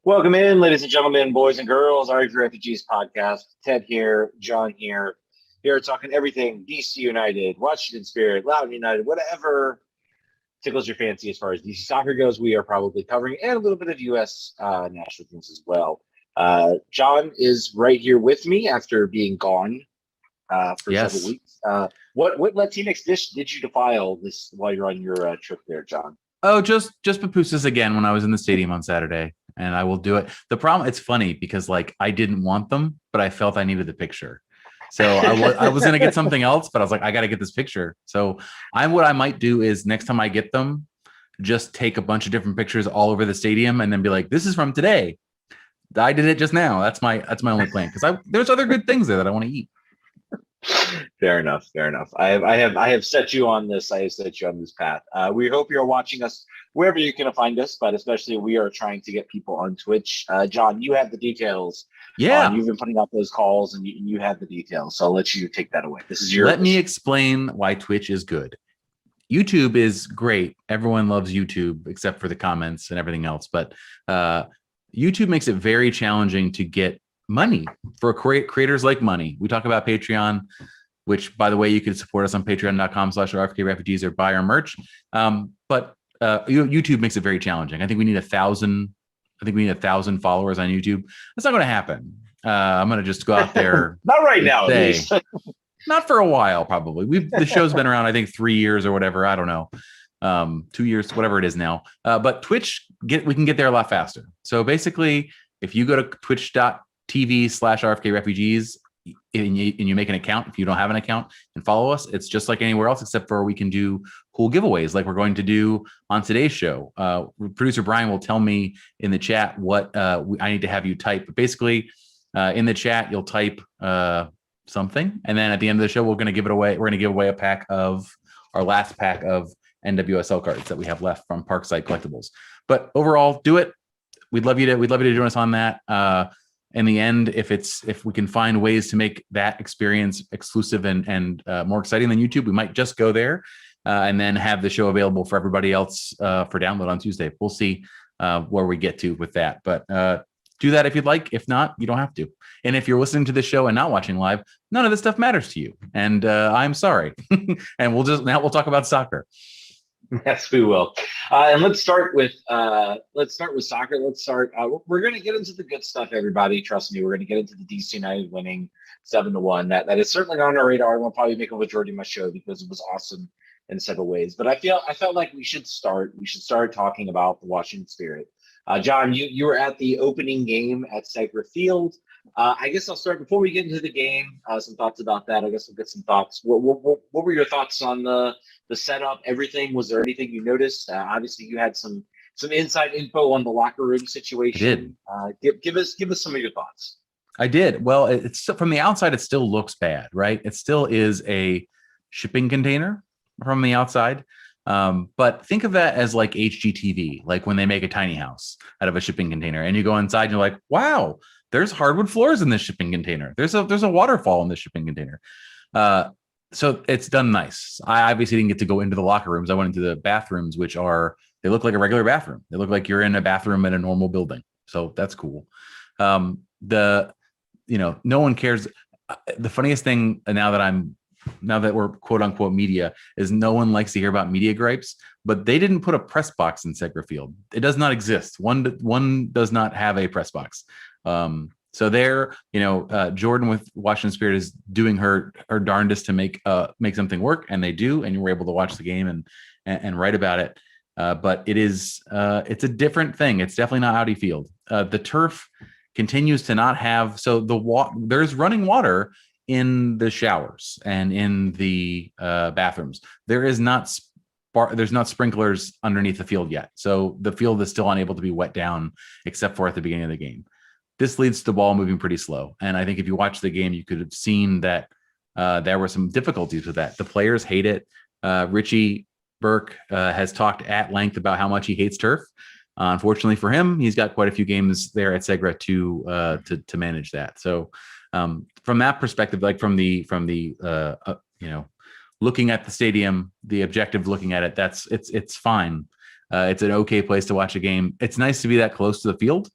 Welcome in, ladies and gentlemen, boys and girls, our Refugees podcast. Ted here, John here. Here talking everything DC United, Washington Spirit, Loudoun United, whatever tickles your fancy as far as DC soccer goes. We are probably covering and a little bit of U.S. National teams as well. John is right here with me after being gone for several weeks. What Latinx dish did you defile this while you're on your trip there, John? Oh, just pupusas again when I was in the stadium on Saturday, and I will do it. The problem, it's funny because I didn't want them, but I felt I needed the picture. So I was going to get something else, but I was like, I got to get this picture. So what I might do is next time I get them, just take a bunch of different pictures all over the stadium and then be like, this is from today. I did it just now. That's my only plan because there's other good things there that I want to eat. Fair enough. I have set you on this. I have set you on this path. We hope you're watching us wherever you can find us, but especially we are trying to get people on Twitch. John, you have the details. Yeah, you've been putting out those calls, and you have the details. So I'll let you take that away. This is your. Let me explain why Twitch is good. YouTube is great. Everyone loves YouTube except for the comments and everything else, but YouTube makes it very challenging to get money for creators like money. We talk about Patreon, which, by the way, you can support us on patreon.com/RFKrefugees or buy our merch. But YouTube makes it very challenging. I think we need 1,000. I think we need 1,000 followers on YouTube. That's not going to happen. I'm going to just go out there. Not right now, at least. Not for a while, probably. The show's been around, I think, 3 years or whatever. I don't know. 2 years, whatever it is now. But Twitch, we can get there a lot faster. So basically, if you go to twitch.tv/RFKrefugees and you make an account, if you don't have an account, and follow us, it's just like anywhere else, except for we can do cool giveaways like we're going to do on today's show. Producer Brian will tell me in the chat what I need to have you type. But basically, in the chat, you'll type something, and then at the end of the show, we're going to give it away. We're going to give away our last pack of NWSL cards that we have left from Parkside Collectibles. But overall, do it. We'd love you to join us on that. In the end, if we can find ways to make that experience exclusive and more exciting than YouTube, we might just go there and then have the show available for everybody else for download on Tuesday. We'll see where we get to with that. But do that if you'd like. If not, you don't have to. And if you're listening to this show and not watching live, none of this stuff matters to you. And I'm sorry. And we'll talk about soccer. Yes, we will. And let's start with soccer. We're going to get into the good stuff, everybody. Trust me, we're going to get into the DC United winning 7-1. That is certainly on our radar. We'll probably make a majority of my show because it was awesome in several ways. But I felt like we should start talking about the Washington Spirit. John, you were at the opening game at Segra Field. I guess I'll start before we get into the game. Some thoughts about that. I guess we'll get some thoughts. What were your thoughts on the setup? Everything? Was there anything you noticed? Obviously, you had some inside info on the locker room situation. I did. Give us some of your thoughts. I did. Well, it's from the outside, it still looks bad, right? It still is a shipping container from the outside. But think of that as like HGTV, like when they make a tiny house out of a shipping container, and you go inside and you're like, wow, there's hardwood floors in this shipping container. There's a waterfall in this shipping container. So it's done nice. I obviously didn't get to go into the locker rooms. I went into the bathrooms, they look like a regular bathroom. They look like you're in a bathroom in a normal building. So that's cool. No one cares. The funniest thing now that we're quote unquote media is no one likes to hear about media gripes, but they didn't put a press box in Segra Field. It does not exist. One does not have a press box. So there, Jordan with Washington Spirit is doing her darndest to make something work, and they do, and you were able to watch the game and write about it. But it's a different thing. It's definitely not Audi Field. The turf continues to not have, there's running water in the showers and in the bathrooms. There's not sprinklers underneath the field yet. So the field is still unable to be wet down except for at the beginning of the game. This leads to the ball moving pretty slow. And I think if you watch the game, you could have seen that there were some difficulties with that. The players hate it. Richie Burke has talked at length about how much he hates turf. Unfortunately for him, he's got quite a few games there at Segra to manage that. So from that perspective, like from the looking at the stadium, the objective looking at it, it's fine. It's an okay place to watch a game. It's nice to be that close to the field.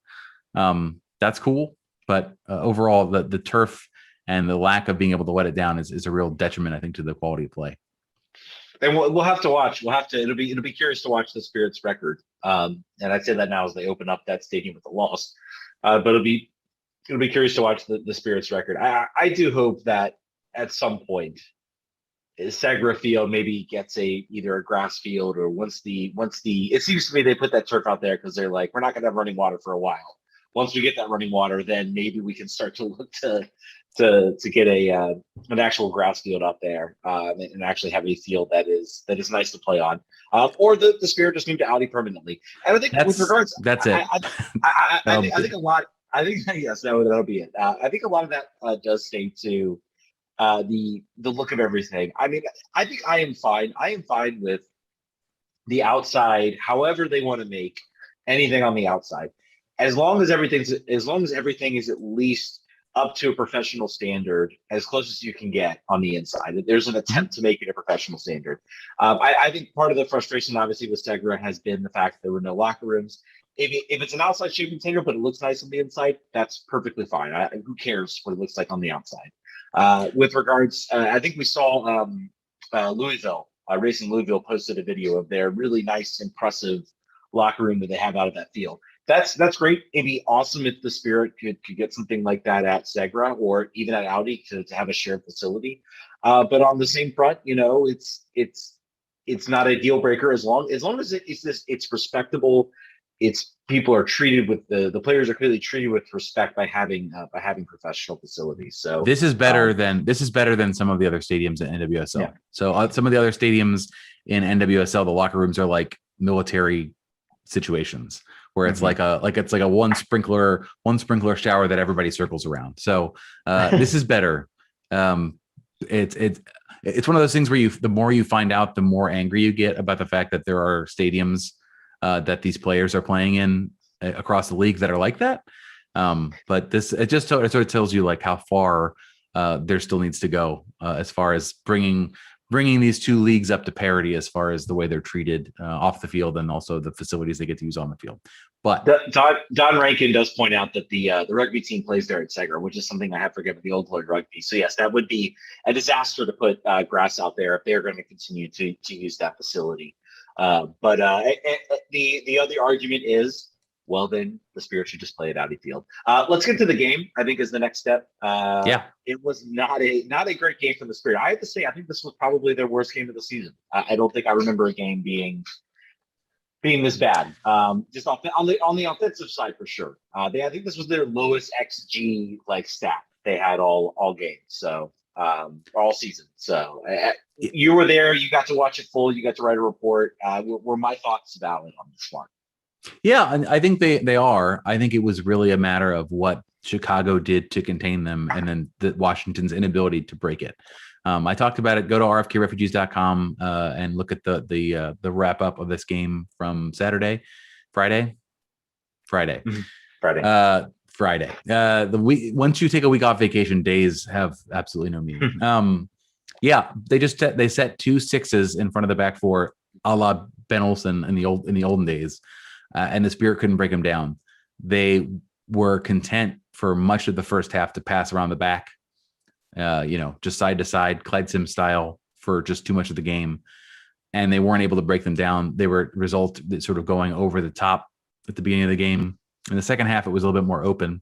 That's cool. But overall, the turf and the lack of being able to let it down is a real detriment, I think, to the quality of play. And we'll have to watch. It'll be curious to watch the Spirits record. And I'd say that now as they open up that stadium with a loss. But it'll be curious to watch the Spirits record. I do hope that at some point Segra Field maybe gets either a grass field, or once the it seems to me they put that turf out there because they're like, we're not going to have running water for a while. Once we get that running water, then maybe we can start to look to get an actual grass field up there, and actually have a field that is nice to play on. Or the Spirit just moved to Audi permanently. And I think with regards, that's it. I think a lot. I think yes, that'll be it. I think a lot of that does stay to the look of everything. I mean, I think I am fine. I am fine with the outside, however they want to make anything on the outside, as long as everything is at least up to a professional standard, as close as you can get on the inside. There's an attempt to make it a professional standard. I think part of the frustration, obviously, with Segra has been the fact that there were no locker rooms. If it's an outside shaped container, but it looks nice on the inside, that's perfectly fine. Who cares what it looks like on the outside? With regards, I think we saw Louisville, Racing Louisville posted a video of their really nice, impressive locker room that they have out of that field. That's great. It'd be awesome if the Spirit could get something like that at Segra or even at Audi to have a shared facility. But on the same front, it's not a deal breaker as long as it's respectable. People are treated with the players are clearly treated with respect by having professional facilities. So this is better than some of the other stadiums in NWSL. Yeah. So some of the other stadiums in NWSL, the locker rooms are like military situations where it's like a one sprinkler shower that everybody circles around. So this is better. It's one of those things where the more you find out, the more angry you get about the fact that there are stadiums that these players are playing in across the league that are like that. But it sort of tells you like how far there still needs to go as far as bringing these two leagues up to parity as far as the way they're treated off the field and also the facilities they get to use on the field. But Don Rankin does point out that the rugby team plays there at Segra, which is something I have forgiven the old Lloyd rugby. So yes, that would be a disaster to put grass out there if they're going to continue to use that facility. But the other argument is, well, then the Spirit should just play at Audi Field. Let's get to the game, I think, is the next step. It was not a great game from the Spirit. I have to say, I think this was probably their worst game of the season. I don't think I remember a game being this bad. Just on the offensive side, for sure. I think this was their lowest XG stat they had all game. So all season. So you were there, you got to watch it full, you got to write a report. Were my thoughts valid on this one? Yeah, and I think they are. I think it was really a matter of what Chicago did to contain them, and then Washington's inability to break it. I talked about it. Go to rfkrefugees.com and look at the wrap up of this game from Friday. Mm-hmm. Friday. Once you take a week off vacation, days have absolutely no meaning. They set 2 6s in front of the back four, a la Ben Olsen in the olden days, and the Spirit couldn't break them down. They were content for much of the first half to pass around the back, just side to side, Clyde Sims style for just too much of the game, and they weren't able to break them down. They were sort of going over the top at the beginning of the game. In the second half, it was a little bit more open,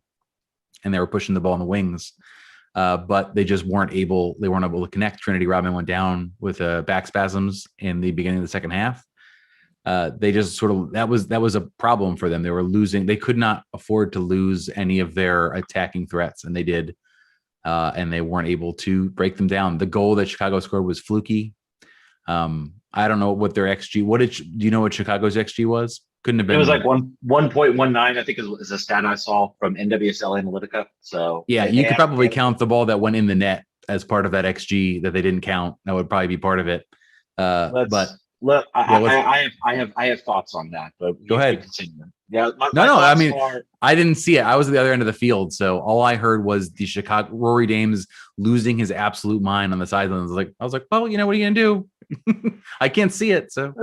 and they were pushing the ball in the wings, but they just weren't able. They weren't able to connect. Trinity Rodman went down with back spasms in the beginning of the second half. They just sort of that was a problem for them. They were losing. They could not afford to lose any of their attacking threats, and they did, and they weren't able to break them down. The goal that Chicago scored was fluky. I don't know what their XG. Do you know what Chicago's XG was? Couldn't have been. It was like 1.19. I think is a stat I saw from NWSL Analytica. So yeah, you could probably count the ball that went in the net as part of that XG that they didn't count. That would probably be part of it. I have thoughts on that, but go ahead. Continue. Yeah, I mean, I didn't see it. I was at the other end of the field, so all I heard was the Chicago Rory Dames losing his absolute mind on the sidelines. I was like, well, what are you gonna do? I can't see it, so.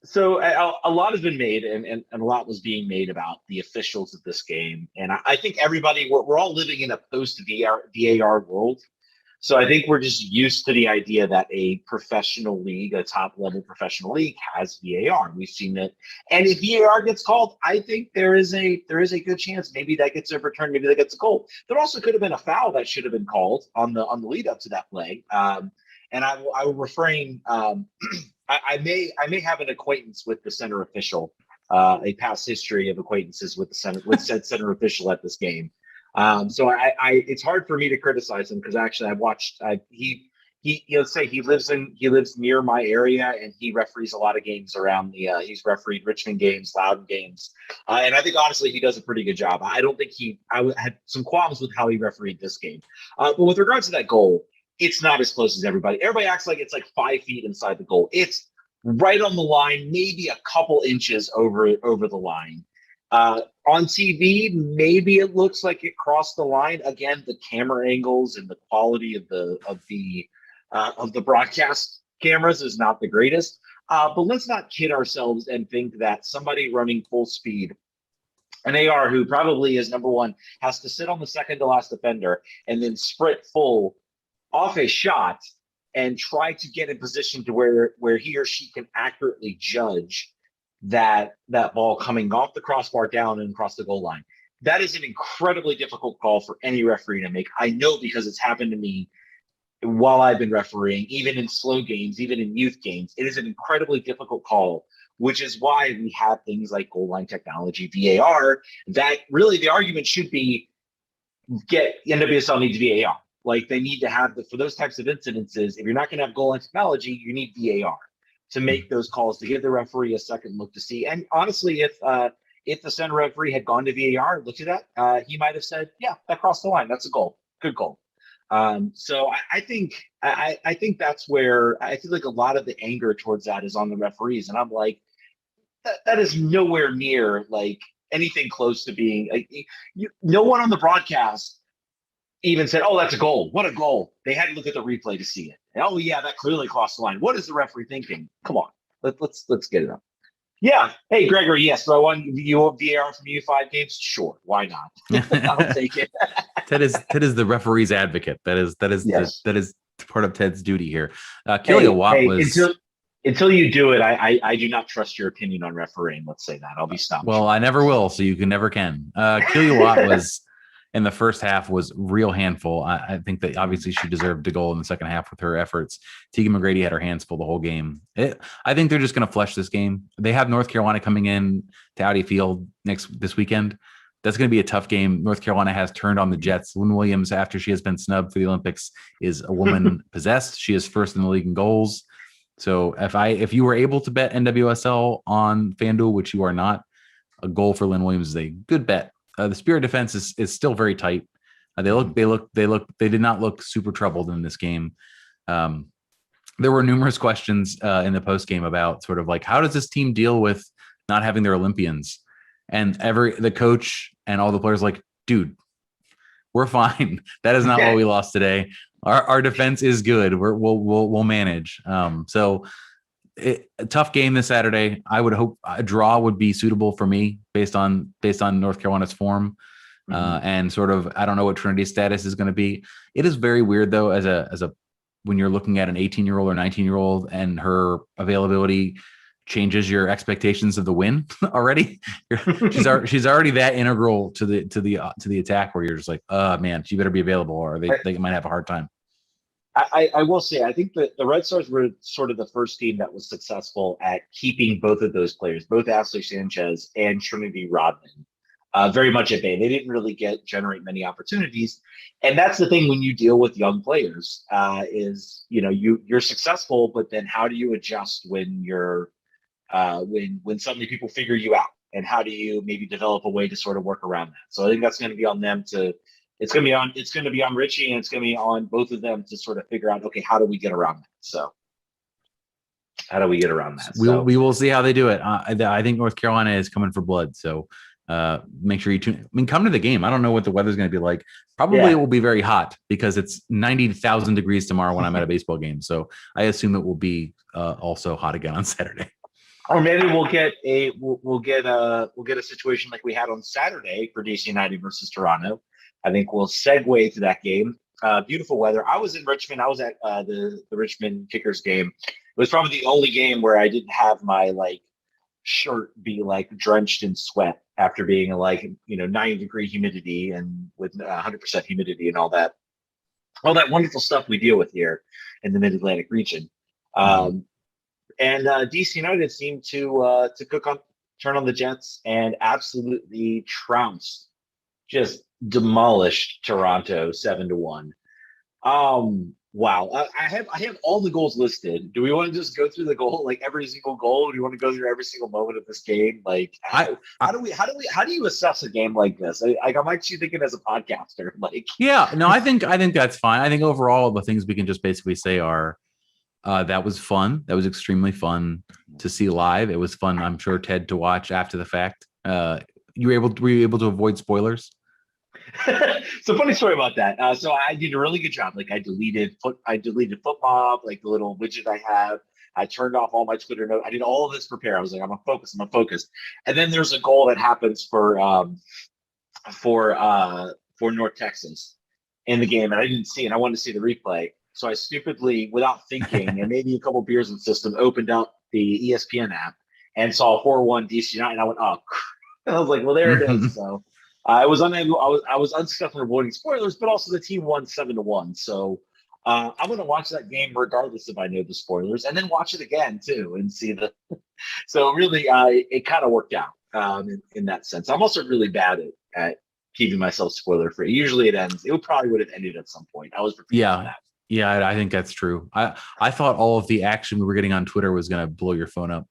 So a lot has been made, and a lot was being made about the officials of this game. And I think everybody, we're all living in a post VAR world. So I think we're just used to the idea that a professional league, a top level professional league, has VAR. We've seen it, and if VAR gets called, I think there is a good chance maybe that gets overturned, maybe that gets a goal. There also could have been a foul that should have been called on the lead up to that play. And I will refrain. I may have an acquaintance with the center official, a past history of acquaintances with said center official at this game. So it's hard for me to criticize him because actually I've watched. Let's say he lives near my area and he referees a lot of games around the. He's refereed Richmond games, Loudoun games, and I think honestly he does a pretty good job. I don't think I had some qualms with how he refereed this game, but with regards to that goal, it's not as close as everybody. Everybody acts like it's like 5 feet inside the goal. It's right on the line, maybe a couple inches over the line. On TV, maybe it looks like it crossed the line. Again, the camera angles and the quality of the broadcast cameras is not the greatest. But let's not kid ourselves and think that somebody running full speed, an AR who probably is number one, has to sit on the second to last defender and then sprint full off a shot and try to get in position to where he or she can accurately judge that ball coming off the crossbar down and across the goal line. That is an incredibly difficult call for any referee to make. I know because it's happened to me while I've been refereeing, even in slow games, even in youth games. It is an incredibly difficult call, which is why we have things like goal line technology, VAR, that really the argument should be NWSL needs VAR. Like they need to have for those types of incidences. If you're not going to have goal line technology, you need VAR to make those calls, to give the referee a second look to see. And honestly, if the center referee had gone to VAR, looked at that, he might have said, "Yeah, that crossed the line. That's a goal. Good goal." So I think that's where I feel like a lot of the anger towards that is on the referees, and I'm like, that is nowhere near like anything close to being. No one on the broadcast even said, "Oh, that's a goal. What a goal." They had to look at the replay to see it. And, "Oh, yeah, that clearly crossed the line." What is the referee thinking? Come on, let's get it up. Yeah. Hey, Gregory. Yes. So I want VAR from U5 games. Sure. Why not? I'll take it. Ted is the referee's advocate. That is yes. that is part of Ted's duty here. Kelia Watt was. Until you do it, I do not trust your opinion on refereeing. Let's say that. I'll be stopped. Well, I never will, so you never can. Kelia Watt was in the first half was real handful. I think that obviously she deserved a goal in the second half with her efforts. Tegan McGrady had her hands full the whole game. I think they're just going to flush this game. They have North Carolina coming in to Audi Field this weekend. That's going to be a tough game. North Carolina has turned on the Jets. Lynn Williams, after she has been snubbed for the Olympics, is a woman possessed. She is first in the league in goals. So if you were able to bet NWSL on FanDuel, which you are not, a goal for Lynn Williams is a good bet. The Spirit defense is still very tight. They did not look super troubled in this game. There were numerous questions in the post game about sort of like, how does this team deal with not having their Olympians? And the coach and all the players like, dude, we're fine. That is not what we lost today. Our defense is good. We'll manage. So a tough game this Saturday. I would hope a draw would be suitable for me based on North Carolina's form. And sort of, I don't know what Trinity's status is going to be. It is very weird though, as a when you're looking at an 18-year-old or 19-year-old and her availability changes your expectations of the win already. She's already that integral to the attack where you're just like, man, she better be available or they might have a hard time. I will say, I think that the Red Stars were sort of the first team that was successful at keeping both of those players, both Ashley Sanchez and Trinity Rodman, very much at bay. They didn't really generate many opportunities. And that's the thing when you deal with young players, is, you're successful, but then how do you adjust when you're when suddenly people figure you out, and how do you maybe develop a way to sort of work around that? So I think that's going to be on them it's going to be on Richie, and it's going to be on both of them to sort of figure out, okay, how do we get around that? So how do we get around that? We will see how they do it. I think North Carolina is coming for blood. So make sure you tune. I mean, come to the game. I don't know what the weather's going to be like. Probably it will be very hot because it's 90,000 degrees tomorrow when I'm at a baseball game. So I assume it will be also hot again on Saturday. Or maybe we'll get a situation like we had on Saturday for DC United versus Toronto. I think we'll segue to that game. Beautiful weather. I was in Richmond. I was at the Richmond Kickers game. It was probably the only game where I didn't have my like shirt be like drenched in sweat after being like 90-degree humidity and with 100% humidity and all that wonderful stuff we deal with here in the Mid Atlantic region. Um, and DC United seemed to turn on the Jets and absolutely trounced, just demolished Toronto 7-1. Wow. I have all the goals listed. Do we want to just go through the goal, like every single goal? Do you want to go through every single moment of this game? Like how do you assess a game like this? I might you thinking as a podcaster, like Yeah, no, I think that's fine. I think overall the things we can just basically say are that was fun. That was extremely fun to see live. It was fun, I'm sure, Ted, to watch after the fact. Were you able to avoid spoilers? So funny story about that. So I did a really good job. Like I deleted football, like the little widget I have. I turned off all my Twitter notes. I did all of this prepare. I was like, I'm gonna focus. And then there's a goal that happens for North Texas in the game, and I didn't see it. I wanted to see the replay. So I stupidly, without thinking, and maybe a couple beers in the system, opened up the ESPN app and saw 4-1 DC United. And I went, oh, and I was like, well, there it is. So I was unable. I was unsuccessful in avoiding spoilers, but also the team won 7-1. So I'm going to watch that game regardless if I know the spoilers, and then watch it again too and see the. So really, it kind of worked out in that sense. I'm also really bad at keeping myself spoiler free. Usually, it ends. It probably would have ended at some point. I was prepared for that. Yeah, I think that's true. I thought all of the action we were getting on Twitter was going to blow your phone up.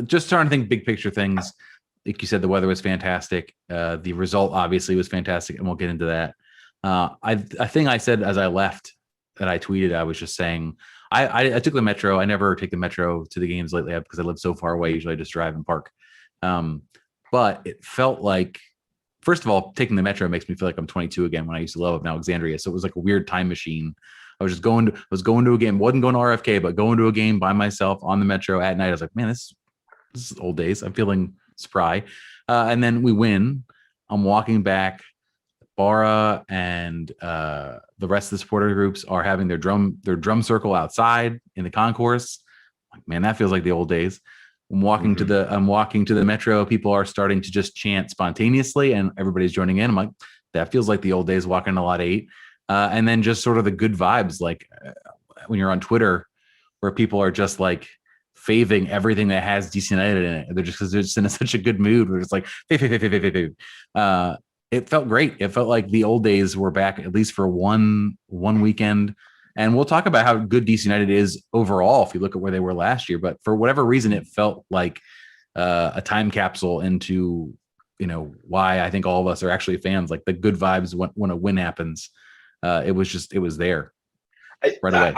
Just trying to think big picture things. Like you said, the weather was fantastic. The result obviously was fantastic, and we'll get into that. A thing I said as I left that I tweeted, I was just saying I took the metro. I never take the metro to the games lately because I live so far away. Usually I just drive and park. But it felt like, first of all, taking the metro makes me feel like I'm 22 again when I used to love Alexandria. So it was like a weird time machine. I was going to a game, wasn't going to RFK, but going to a game by myself on the metro at night. I was like, man, this is old days. I'm feeling spry. And then we win. I'm walking back. Bara and the rest of the supporter groups are having their drum circle outside in the concourse. Like, man, that feels like the old days. I'm walking to the metro. People are starting to just chant spontaneously, and everybody's joining in. I'm like, that feels like the old days walking a lot 8. And then just sort of the good vibes, like when you're on Twitter, where people are just like faving everything that has DC United in it. They're just in such a good mood. We're just like, it felt great. It felt like the old days were back, at least for one weekend. And we'll talk about how good DC United is overall if you look at where they were last year. But for whatever reason, it felt like a time capsule into, why I think all of us are actually fans. Like the good vibes when a win happens. It was there right away.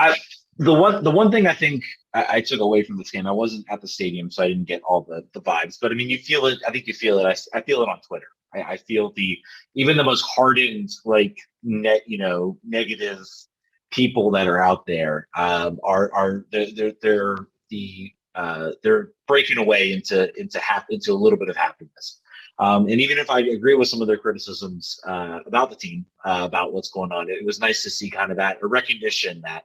The one thing I think I took away from this game, I wasn't at the stadium, so I didn't get all the vibes. But I mean, you feel it. I think you feel it. I feel it on Twitter. I feel even the most hardened, like negative people that are out there they're breaking away into a little bit of happiness. And even if I agree with some of their criticisms about the team, about what's going on, it was nice to see kind of a recognition that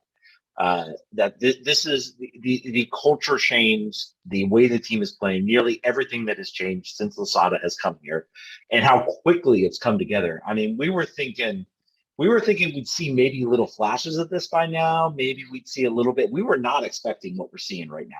this is the culture change, the way the team is playing, nearly everything that has changed since Losada has come here, and how quickly it's come together. I mean, we were thinking we'd see maybe little flashes of this by now. Maybe we'd see a little bit. We were not expecting what we're seeing right now.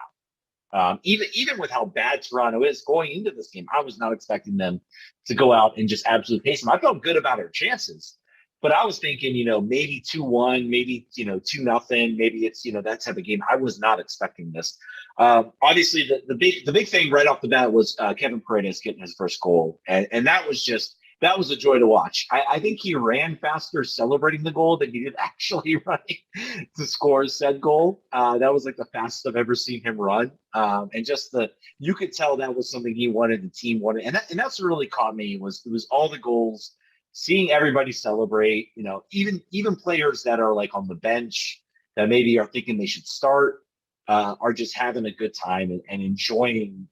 Even with how bad Toronto is going into this game, I was not expecting them to go out and just absolutely pace them. I felt good about our chances, but I was thinking, maybe 2-1, maybe 2-0, maybe it's that type of game. I was not expecting this. Obviously, the big thing right off the bat was Kevin Paredes getting his first goal, and that was a joy to watch. I think he ran faster celebrating the goal than he did actually running to score said goal. That was like the fastest I've ever seen him run. And just you could tell that was something he wanted, the team wanted. And that's what really caught me it was all the goals, seeing everybody celebrate, even players that are like on the bench that maybe are thinking they should start. are just having a good time and enjoying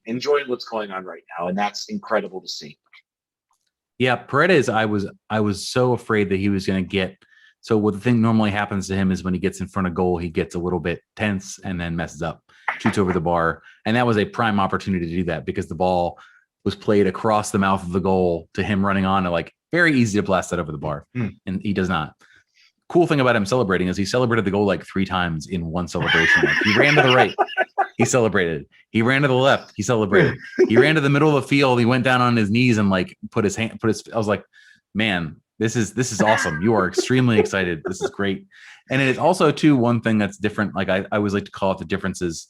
what's going on right now, and that's incredible to see. Yeah, Paredes, I was so afraid that he was going to get. So what the thing normally happens to him is when he gets in front of goal, he gets a little bit tense and then messes up, shoots over the bar, and that was a prime opportunity to do that because the ball was played across the mouth of the goal to him running on, and like very easy to blast that over the bar, and he does not. Cool thing about him celebrating is he celebrated the goal like 3 times in one celebration. Like he ran to the right, he celebrated. He ran to the left, he celebrated. He ran to the middle of the field, he went down on his knees and like I was like, man, this is awesome. You are extremely excited. This is great. And it is also too one thing that's different. Like I always like to call it the differences.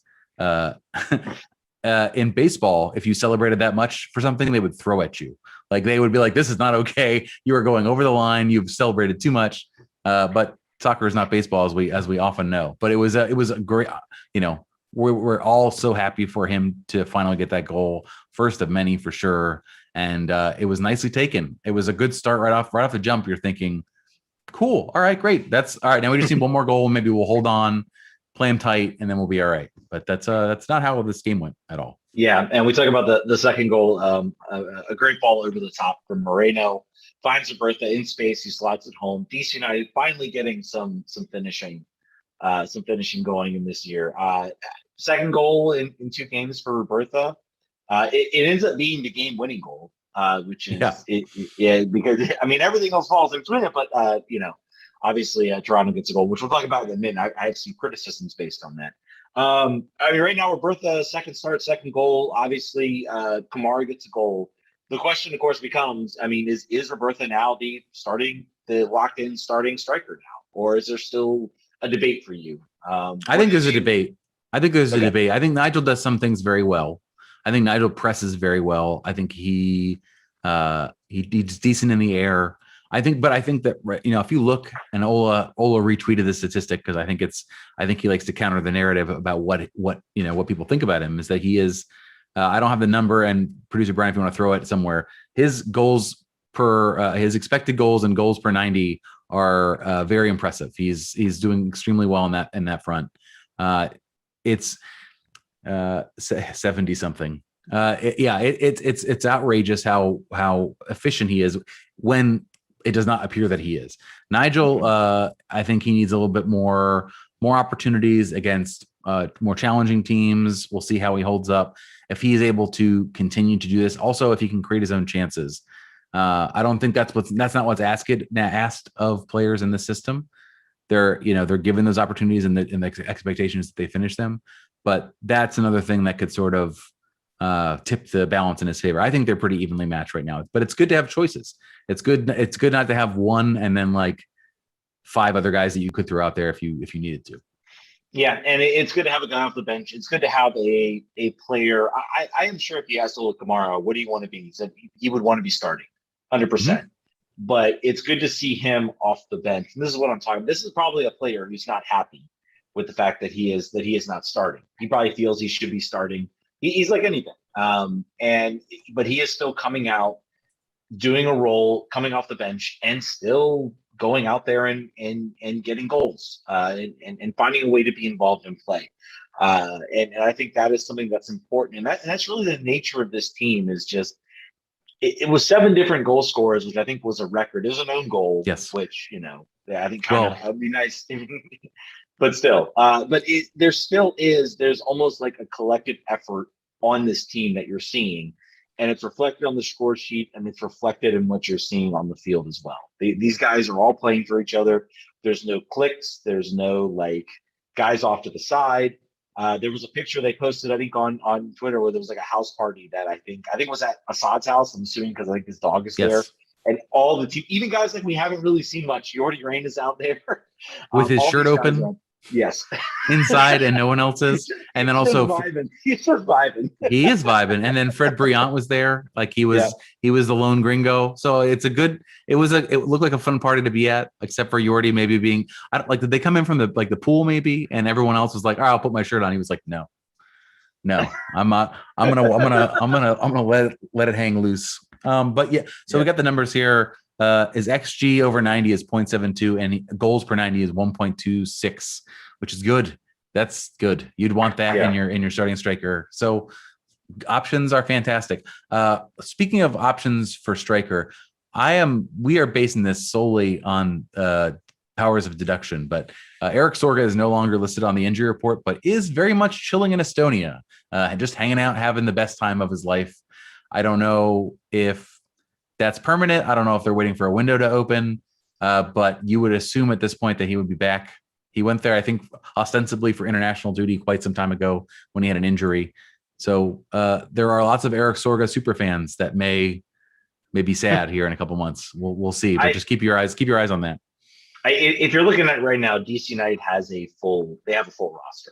In baseball, if you celebrated that much for something, they would throw at you. Like they would be like, this is not okay. You are going over the line. You've celebrated too much. But soccer is not baseball, as we often know. But it was a great, we're all so happy for him to finally get that goal, first of many for sure. And it was nicely taken. It was a good start right off the jump. You're thinking, cool. All right, great. That's all right. Now we just need one more goal. Maybe we'll hold on, play him tight, and then we'll be all right. But that's not how this game went at all. Yeah, and we talk about the second goal, a great ball over the top from Moreno, finds Bertha in space, he slots it home. DC United finally getting some finishing going in this year. Second goal in 2 games for Bertha. It ends up being the game-winning goal, which is because I mean everything else falls into it, but obviously Toronto gets a goal, which we'll talk about in a minute. I have some criticisms based on that. I mean, right now, Roberta, second goal. Obviously, Kamara gets a goal. The question, of course, becomes, I mean, is Roberta now the locked-in starting striker now? Or is there still a debate for you? I think there's a debate. I think Nigel does some things very well. I think Nigel presses very well. I think he's decent in the air. I think that if you look, and Ola retweeted this statistic because I think he likes to counter the narrative about what people think about him, is that he is. I don't have the number, and producer Brian, if you want to throw it somewhere, his goals per his expected goals and goals per 90 are very impressive. He's doing extremely well in that front. It's 70 something. It's outrageous how efficient he is when it does not appear that he is. Nigel, I think he needs a little bit more opportunities against more challenging teams. We'll see how he holds up. If he is able to continue to do this, also if he can create his own chances. I don't think that's not what's asked of players in the system. They're given those opportunities and the expectations that they finish them. But that's another thing that could sort of tip the balance in his favor. I think they're pretty evenly matched right now, but it's good to have choices. It's good not to have one and then like 5 other guys that you could throw out there if you needed to. Yeah, and it's good to have a guy off the bench. It's good to have a player. I am sure if you asked Ola Kamara, what do you want to be? He said he would want to be starting 100%. Mm-hmm. But it's good to see him off the bench. And this is what I'm talking about. This is probably a player who's not happy with the fact that he is not starting. He probably feels he should be starting. He's like anything. But he is still coming out, doing a role, coming off the bench, and still going out there and getting goals and finding a way to be involved in play. And I think that is something that's important. And that's really the nature of this team, is just it was 7 different goal scorers, which I think was a record. It was an own goal, yes, which, I think kind of would be nice. But still, there's almost like a collective effort on this team that you're seeing, and it's reflected on the score sheet, and it's reflected in what you're seeing on the field as well. These guys are all playing for each other. There's no clicks. There's no like guys off to the side. There was a picture they posted, I think, on Twitter, where there was like a house party that I think was at Assad's house. I'm assuming because I think his dog is there. And all the team, even guys like we haven't really seen much. Jordi Rain is out there with his shirt open. Yes. Inside, and no one else is. And then also he's just vibing. He is vibing. And then Fred Briant was there. Like he was the lone gringo. So it looked like a fun party to be at, except for Jordi maybe being, did they come in from the pool maybe? And everyone else was like, all right, I'll put my shirt on. He was like, no, I'm not. I'm gonna let it hang loose. But yeah, so we got the numbers here. His XG over 90 is 0.72, and goals per 90 is 1.26, which is good. That's good. You'd want that Yeah. in your starting striker. So options are fantastic. Speaking of options for striker, we are basing this solely on powers of deduction, but Eric Sorga is no longer listed on the injury report, but is very much chilling in Estonia, just hanging out, having the best time of his life. I don't know if that's permanent. I don't know if they're waiting for a window to open, but you would assume at this point that he would be back. He went there, I think, ostensibly for international duty quite some time ago when he had an injury. So there are lots of Eric Sorga super fans that may be sad here in a couple months. We'll see, but just keep your eyes on that. If you're looking at it right now, DC United has a full roster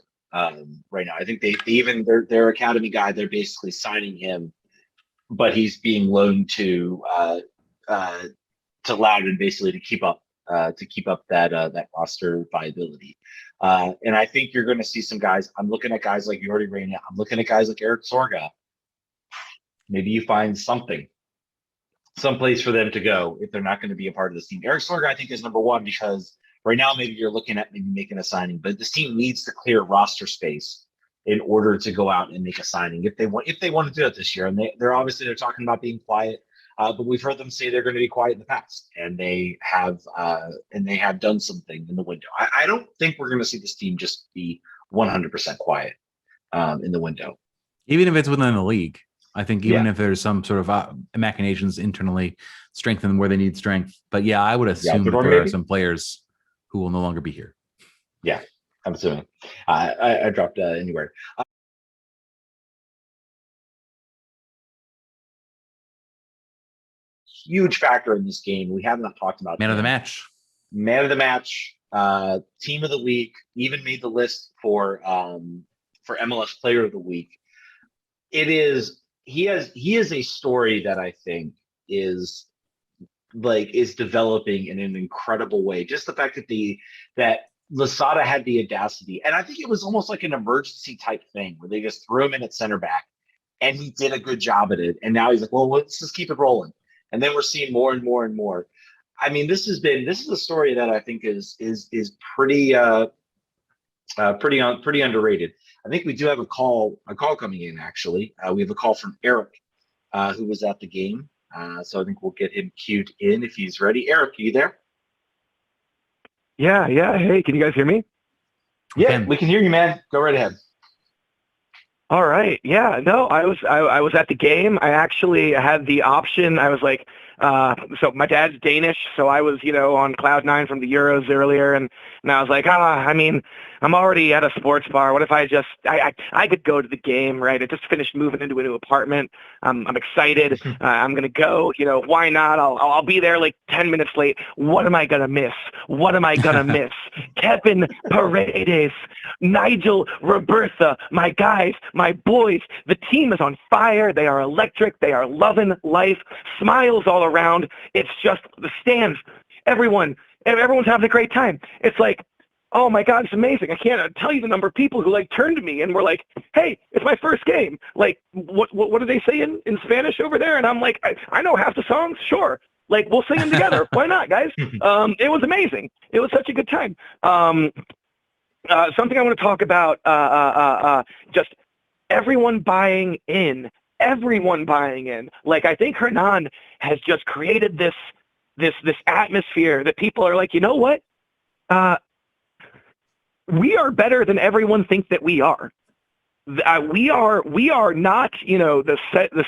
right now. I think they even their academy guy, they're basically signing him, but he's being loaned to Loudoun basically to keep up that roster viability. And I think you're going to see some guys. I'm looking at guys like Jordi Reyna. I'm looking at guys like Eric Sorga. Maybe you find someplace for them to go if they're not going to be a part of this team. Eric Sorga, I think, is number one because right now maybe you're looking at maybe making a signing, but this team needs to clear roster space in order to go out and make a signing if they want to do it this year. And they're talking about being quiet. But we've heard them say they're going to be quiet in the past, and they have done something in the window. I don't think we're going to see this team just be 100% quiet in the window, even if it's within the league. I think even if there's some sort of machinations internally, strengthen where they need strength. But yeah, I would assume that there are some players who will no longer be here. Yeah, I'm assuming. I dropped anywhere. Huge factor in this game. We have not talked about Man of the match, team of the week, even made the list for MLS Player of the Week. He is a story that I think is developing in an incredible way. Just the fact that Losada had the audacity, and I think it was almost like an emergency type thing where they just threw him in at center back, and he did a good job at it. And now he's like, well, let's just keep it rolling. And then we're seeing more and more and more. I mean, this is a story that I think is pretty underrated. I think we do have a call coming in. Actually, we have a call from Eric, who was at the game. So I think we'll get him queued in if he's ready. Eric, are you there? Yeah. Hey, can you guys hear me? Yeah, we can hear you, man. Go right ahead. All right. Yeah. No, I was at the game. I actually had the option. I was like, so my dad's Danish, so I was, on cloud nine from the Euros earlier, and I was like, I mean, I'm already at a sports bar. What if I could go to the game, right? I just finished moving into a new apartment. I'm excited. I'm gonna go. Why not? I'll be there like 10 minutes late. What am I gonna miss? Kevin Paredes, Nigel Robertha, my guys, my boys. The team is on fire. They are electric. They are loving life. Smiles all around. It's just the stands. Everyone's having a great time. It's like, oh my God, it's amazing. I can't tell you the number of people who turned to me and were like, hey, it's my first game. Like, what do they say in Spanish over there? And I'm like, I know half the songs. Sure. We'll sing them together. Why not, guys? It was amazing. It was such a good time. Something I want to talk about, just everyone buying in. I think Hernan has just created this atmosphere that people are like, you know what? We are better than everyone thinks that we are. We are not, the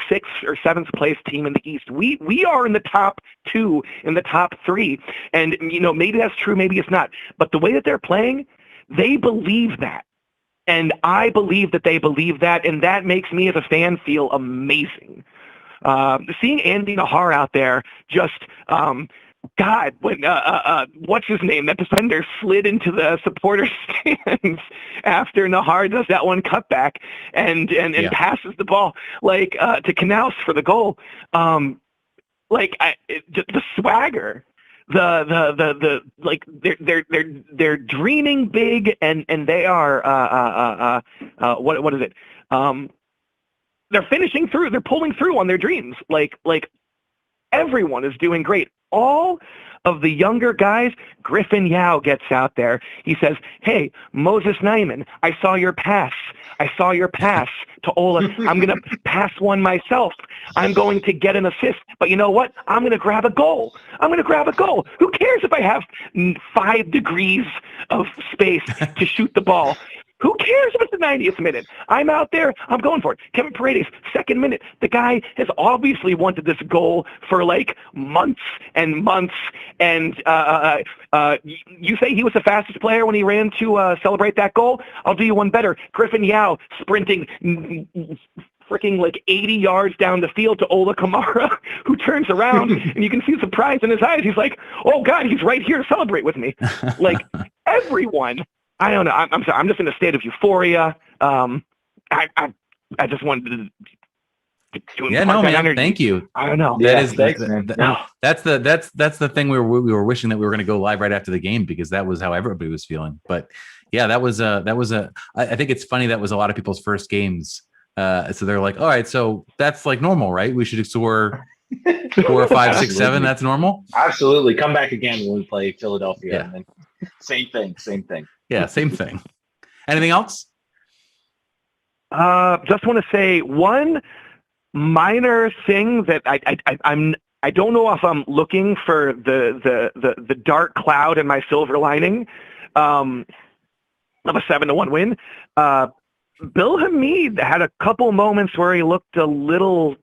sixth or seventh place team in the East. We are in the top two, in the top three. And, maybe that's true, maybe it's not. But the way that they're playing, they believe that. And I believe that they believe that, and that makes me as a fan feel amazing. Seeing Andy Nahar out there just, God, when what's his name? That defender slid into the supporter stands after Nahar does that one cutback and passes the ball to Knaus for the goal. The swagger. They're dreaming big and they are what is it? They're finishing through. They're pulling through on their dreams. Everyone is doing great. all of the younger guys, Griffin Yao gets out there. He says, "Hey, Moses Nyman, I saw your pass. I saw your pass to Ola. I'm going to pass one myself. I'm going to get an assist. But you know what? I'm going to grab a goal. I'm going to grab a goal. Who cares if I have 5 degrees of space to shoot the ball? Who cares if it's the 90th minute? I'm out there. I'm going for it." Kevin Paredes, 2nd minute. The guy has obviously wanted this goal for like months and months. And you say he was the fastest player when he ran to celebrate that goal? I'll do you one better. Griffin Yao sprinting freaking like 80 yards down the field to Ola Kamara, who turns around and you can see surprise in his eyes. He's like, "Oh God, he's right here to celebrate with me." Like everyone. I don't know. I'm sorry. I'm just in a state of euphoria. I just wanted to yeah, no, man. Energy. Thank you. I don't know. That's the thing we were wishing that we were going to go live right after the game, because that was how everybody was feeling. But yeah, I think it's funny that was a lot of people's first games. So they're like, all right, so that's like normal, right? We should score 4, 5, 6, 7. That's normal. Absolutely. Come back again when we play Philadelphia. Yeah. And then same thing. Yeah, same thing. Anything else? Just want to say one minor thing that I don't know if I'm looking for the dark cloud in my silver lining of a 7-1 win. Bill Hamid had a couple moments where he looked a little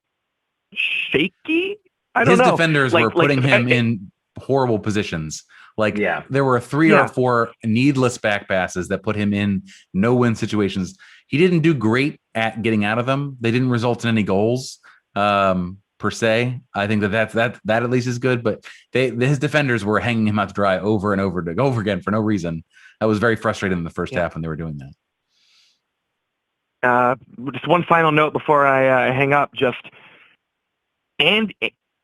shaky. I don't know. His defenders were putting him in horrible positions. Like, there were 3 or 4 needless back passes that put him in no-win situations. He didn't do great at getting out of them. They didn't result in any goals per se. I think that at least is good. But his defenders were hanging him out to dry over and over again for no reason. I was very frustrated in the first half when they were doing that. Just one final note before I hang up.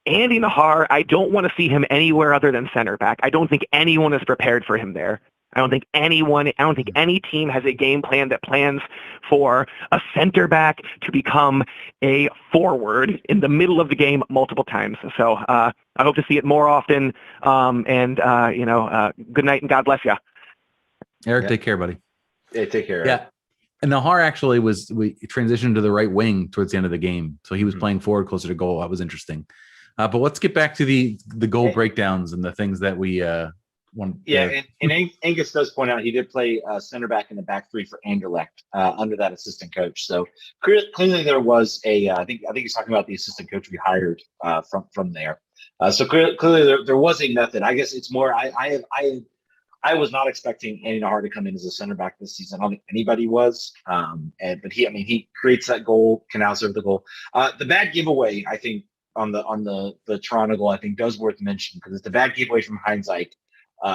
Andy Nahar, I don't want to see him anywhere other than center back. I don't think anyone is prepared for him there. I don't think any team has a game plan that plans for a center back to become a forward in the middle of the game multiple times. So I hope to see it more often. Good night and God bless you. Eric, take care, buddy. Yeah, take care. Yeah. And Nahar actually we transitioned to the right wing towards the end of the game. So he was playing forward closer to goal. That was interesting. But let's get back to the goal breakdowns and the things that we want. Yeah, and Angus does point out he did play center back in the back 3 for Anderlecht under that assistant coach. So clearly there was I think he's talking about the assistant coach we hired from there. So clearly there was a method. I guess it's more. I was not expecting Andy Nahar to come in as a center back this season. I don't think anybody was. But he creates that goal, can now serve the goal. The bad giveaway, I think, on the Toronto goal, I think does worth mentioning, because it's the bad giveaway from Heinzike,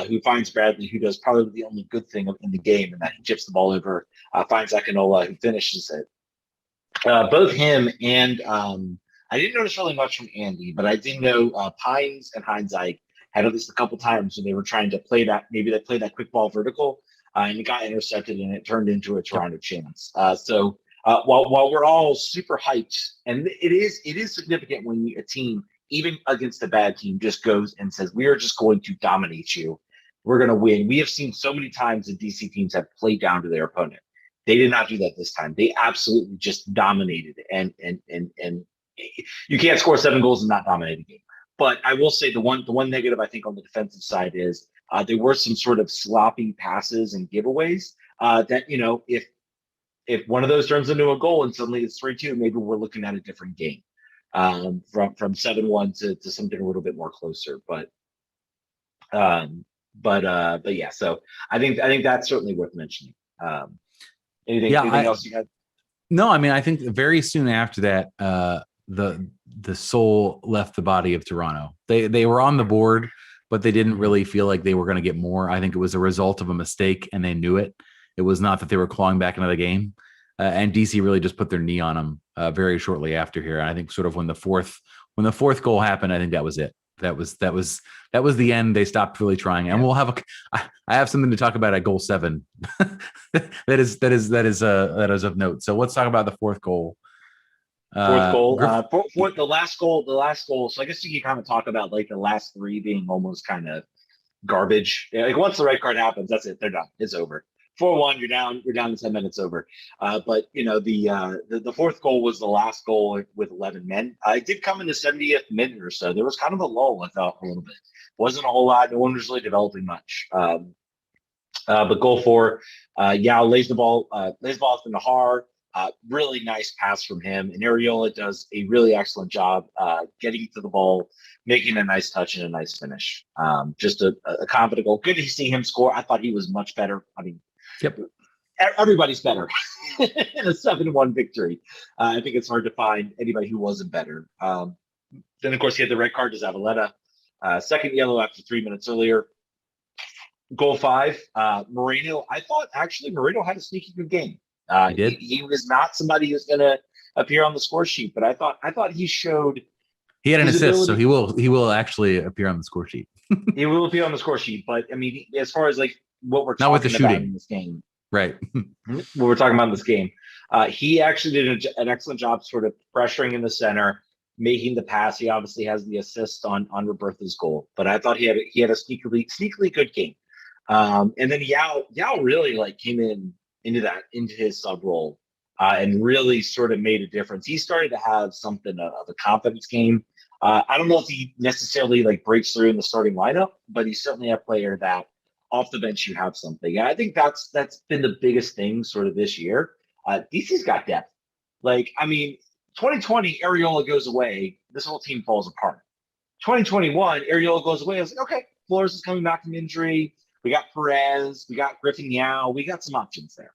who finds Bradley, who does probably the only good thing in the game, and that he chips the ball over, finds Akinola, who finishes it. Both him and I didn't notice really much from Andy, but I did know Pines and Heinzike had at least a couple times when they were trying to play that, maybe they played that quick ball vertical, and it got intercepted, and it turned into a Toronto chance. So while we're all super hyped, and it is significant when a team, even against a bad team, just goes and says, we are just going to dominate you. We're going to win. We have seen so many times that DC teams have played down to their opponent. They did not do that this time. They absolutely just dominated, and you can't score 7 goals and not dominate a game. But I will say the one negative I think on the defensive side is there were some sort of sloppy passes and giveaways that, if one of those turns into a goal and suddenly it's 3-2, maybe we're looking at a different game from 7-1 to something a little bit more closer. But yeah, so I think that's certainly worth mentioning. Anything else you had? No, I think very soon after that, the soul left the body of Toronto. They were on the board, but they didn't really feel like they were going to get more. I think it was a result of a mistake, and they knew it. It was not that they were clawing back into the game. And DC really just put their knee on them very shortly after here. And I think sort of when the fourth goal happened, I think that was it. That was the end. They stopped really trying. And we'll have I have something to talk about at goal 7 that is of note. So let's talk about the 4th goal. Fourth goal, for the last goal. So I guess you can kind of talk about like the last three being almost kind of garbage. Yeah, like once the red card happens, that's it. They're done. It's over. 4-1, you're down. You're down to 10 minutes over. But you know the fourth goal was the last goal with 11 men. It did come in the 70th minute or so. There was kind of a lull, I thought, a little bit. Wasn't a whole lot. No one was really developing much. But goal four, Yao lays the ball off in the Nahar. Really nice pass from him. And Areola does a really excellent job getting to the ball, making a nice touch and a nice finish. Just a confident goal. Good to see him score. I thought he was much better. I mean, yep. Everybody's better in a 7-1 victory. I think it's hard to find anybody who wasn't better. Then, of course, he had the red card to Zavaleta. Second yellow after 3 minutes earlier. Goal 5, Moreno. I thought actually Moreno had a sneaky good game. He did. He was not somebody who's going to appear on the score sheet, but I thought he showed. He had an assist, so he will actually appear on the score sheet. He will appear on the score sheet, but I mean, as far as like what we're not with the talking about shooting in this game, right? What we're talking about in this game, he actually did an excellent job, sort of pressuring in the center, making the pass. He obviously has the assist on Roberta's goal, but I thought he had a sneakily good game. And then Yao really like came into his sub role and really sort of made a difference. He started to have something of a confidence game. I don't know if he necessarily like breaks through in the starting lineup, but he's certainly a player that off the bench you have something. And I think that's been the biggest thing sort of this year. DC's got depth. Like, I mean, 2020 Areola goes away, this whole team falls apart. 2021 Areola goes away. I was like, okay, Flores is coming back from injury. We got Perez, we got Griffin Yao, we got some options there.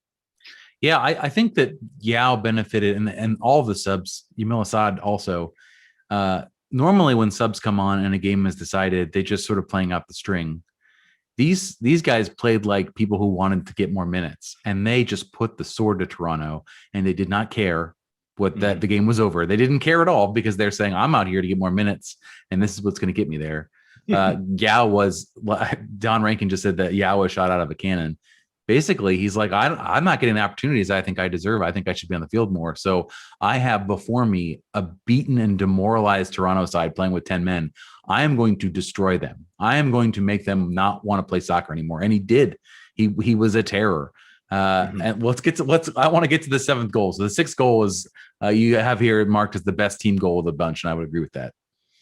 Yeah, I think that Yao benefited, and all of the subs, Yamil Assad also. Normally, when subs come on and a game is decided, they just sort of playing out the string. These guys played like people who wanted to get more minutes, and they just put the sword to Toronto, and they did not care that the game was over. They didn't care at all because they're saying, I'm out here to get more minutes, and this is what's going to get me there. Yao was, Don Rankin just said that Yao was shot out of a cannon. Basically, he's like, I'm not getting the opportunities I think I deserve. I think I should be on the field more. So I have before me a beaten and demoralized Toronto side playing with 10 men. I am going to destroy them. I am going to make them not want to play soccer anymore. And he did. He was a terror. And I want to get to the 7th goal. So the 6th goal is you have here marked as the best team goal of the bunch, and I would agree with that.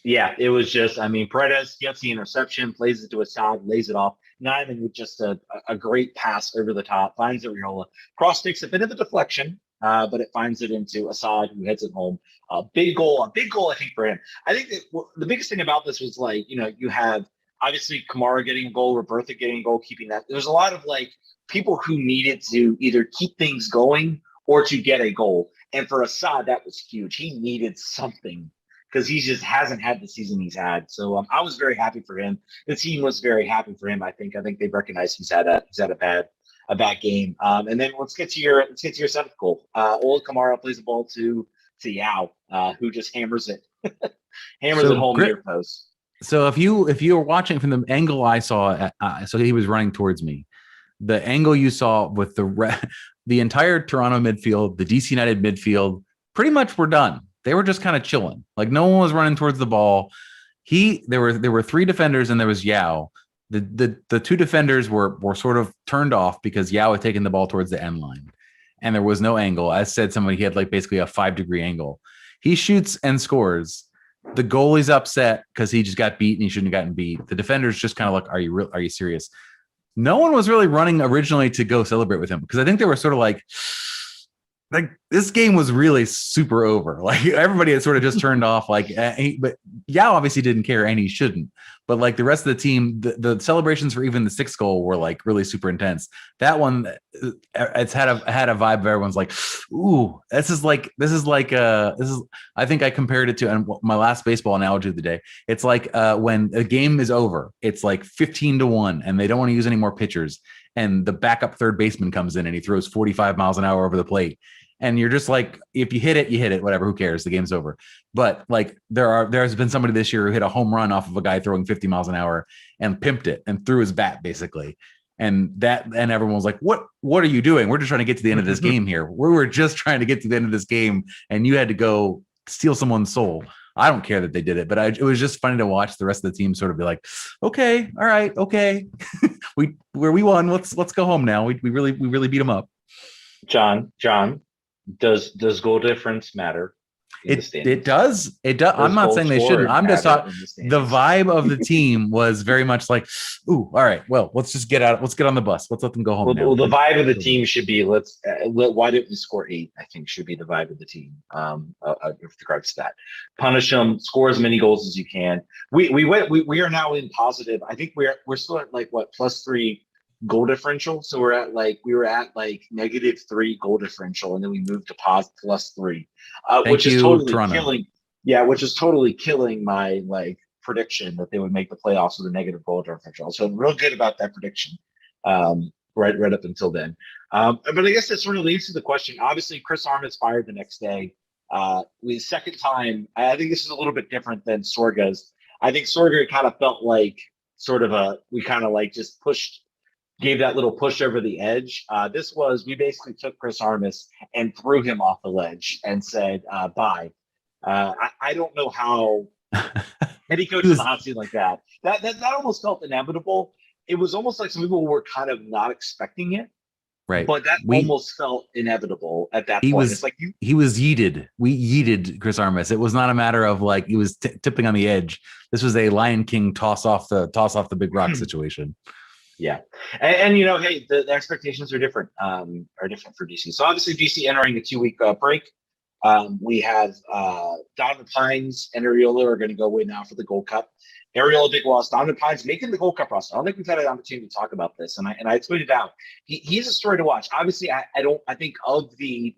Yeah, it was just, I mean, Paredes gets the interception, plays it to Assad, lays it off. Nyman with just a great pass over the top, finds Areola. Cross takes a bit of a deflection, but it finds it into Assad, who heads it home. A big goal, I think, for him. I think that the biggest thing about this was, like, you know, you have obviously Kamara getting a goal, Roberta getting a goal, keeping that. There's a lot of, like, people who needed to either keep things going or to get a goal. And for Assad, that was huge. He needed something, because he just hasn't had the season he's had. So I was very happy for him. The team was very happy for him. I think they recognized he's had a bad game. And then let's get to your 7th goal. Ola Kamara plays the ball to Yao, who just hammers it home near post. So if you were watching from the angle I saw, so he was running towards me. The angle you saw with the entire Toronto midfield, the DC United midfield, pretty much were done. They were just kind of chilling. Like, no one was running towards the ball. There were 3 defenders and there was Yao. The 2 defenders were sort of turned off because Yao had taken the ball towards the end line, and there was no angle. As said, he had like basically a 5-degree angle. He shoots and scores. The goalie's upset because he just got beat and he shouldn't have gotten beat. The defenders just kind of like, are you serious? No one was really running originally to go celebrate with him, because I think they were sort of like this game was really super over. Like, everybody had sort of just turned off. Like, but Yao obviously didn't care, and he shouldn't. But like the rest of the team, the celebrations for even the 6th goal were like really super intense. That one, it's had a vibe of everyone's like, ooh, this is. I think I compared it to, and my last baseball analogy of the day. It's like when a game is over, it's like 15-1, and they don't want to use any more pitchers, and the backup third baseman comes in and he throws 45 miles an hour over the plate. And you're just like, if you hit it, you hit it, whatever, who cares? The game's over. But like there has been somebody this year who hit a home run off of a guy throwing 50 miles an hour and pimped it and threw his bat, basically. And everyone was like, what are you doing? We're just trying to get to the end of this game here. We were just trying to get to the end of this game, and you had to go steal someone's soul. I don't care that they did it, but it was just funny to watch the rest of the team sort of be like, okay, all right, okay. we won. Let's go home now. We really beat them up. John, does goal difference matter? It does. I'm not saying they shouldn't. I'm just talking. The vibe of the team was very much like, ooh, all right, well, let's just get out. Let's get on the bus. Let's let them go home. Well, the vibe of the team should be why didn't we score 8? I think should be the vibe of the team. With regards to that, punish them, score as many goals as you can. We are now in positive. I think we're still at like +3 goal differential. So we were at -3 goal differential, and then we moved to +3, which is totally killing. Yeah, which is totally killing my prediction that they would make the playoffs with a negative goal differential. So I'm real good about that prediction. Right up until then. But I guess that sort of leads to the question. Obviously, Chris Armas fired the next day. Second time. I think this is a little bit different than Sorga's. I think Sorga kind of felt like we kind of just gave that little push over the edge. We basically took Chris Armas and threw him off the ledge and said, bye. I don't know how any coach in the hot seat like that. That almost felt inevitable. It was almost like some people were kind of not expecting it. Right. But that almost felt inevitable at that point. He was yeeted. We yeeted Chris Armas. It was not a matter of he was tipping on the edge. This was a Lion King toss off the big rock situation. Yeah. And hey, the expectations are different for DC. So obviously DC entering a 2-week break. We have Donovan Pines and Arriola are going to go away now for the Gold Cup. Arriola, big loss. Donovan Pines making the Gold Cup roster. I don't think we've had an opportunity to talk about this, and I tweeted out he's a story to watch. Obviously, I think of the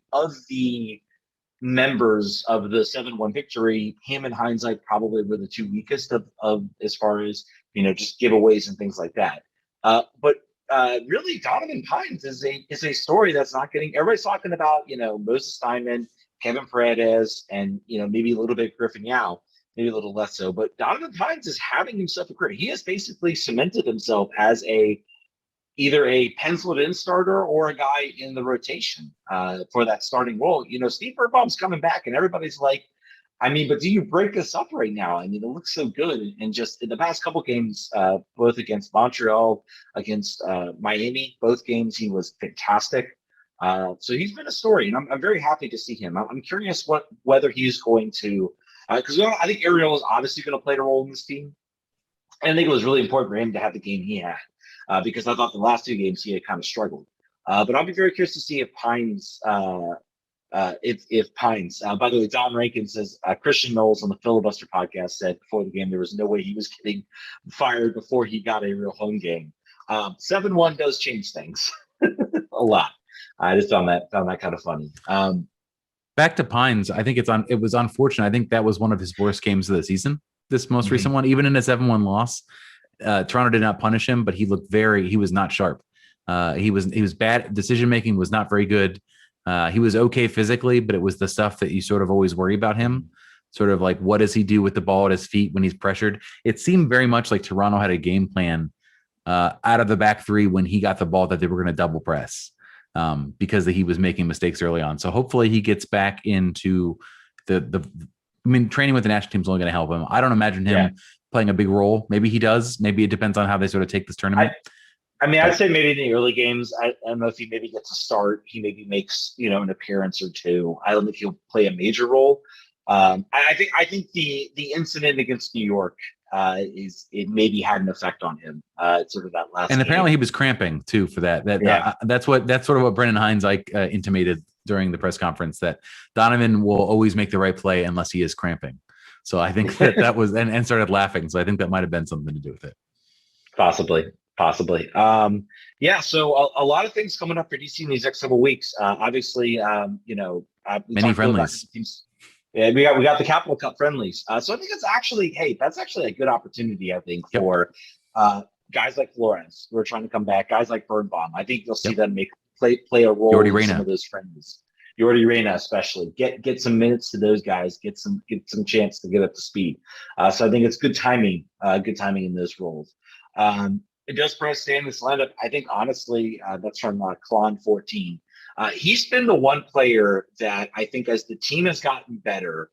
members of the 7-1 victory, him and Hindsight probably were the two weakest of as far as just giveaways and things like that. But really, Donovan Pines is a story that's not getting. Everybody's talking about Moses Steinman, Kevin Paredes, and maybe a little bit Griffin Yao, maybe a little less so. But Donovan Pines is having himself a career. He has basically cemented himself as either a penciled in starter or a guy in the rotation for that starting role. Steve Birnbaum's coming back, and everybody's like, but do you break this up right now? It looks so good. And just in the past couple games, both against Montreal, against Miami, both games, he was fantastic. So he's been a story, and I'm very happy to see him. I'm curious whether he's going to, because I think Arriola is obviously going to play a role in this team. And I think it was really important for him to have the game he had, because I thought the last 2 games he had kind of struggled. But I'll be very curious to see if Pines, by the way, Don Rankin says Christian Knowles on the Filibuster podcast said before the game there was no way he was getting fired before he got a real home game. 7-1 does change things a lot. I just found that kind of funny. Back to Pines, I think it was unfortunate. I think that was one of his worst games of the season. This most recent one, even in a 7-1 loss, Toronto did not punish him, but he was not sharp. He was bad. Decision making was not very good. He was okay physically, but it was the stuff that you sort of always worry about him. Sort of like, what does he do with the ball at his feet when he's pressured? It seemed very much like Toronto had a game plan out of the back three when he got the ball that they were going to double press because he was making mistakes early on. So hopefully he gets back into training with the national team is only going to help him. I don't imagine him playing a big role. Maybe he does. Maybe it depends on how they sort of take this tournament. I'd say maybe in the early games, I don't know if he maybe gets a start. He maybe makes, an appearance or two. I don't know if he'll play a major role. I think the incident against New York it maybe had an effect on him. Sort of that last. And apparently he was cramping too for that. That's sort of what Brendan Hines intimated during the press conference, that Donovan will always make the right play unless he is cramping. So I think that was and started laughing. So I think that might have been something to do with it. Possibly. So a lot of things coming up for DC in these next couple of weeks. Obviously, many friendlies. Yeah, we got the Capital Cup friendlies. So I think that's actually a good opportunity, I think, for guys like Flores who are trying to come back, guys like Birnbaum. I think you'll see them play a role in some of those friendlies. Yordi Reyna, especially, get some minutes to those guys, get some chance to get up to speed. So I think it's good timing in those roles. Does Perez stay in this lineup? I think honestly, that's from Klon 14. He's been the one player that I think, as the team has gotten better,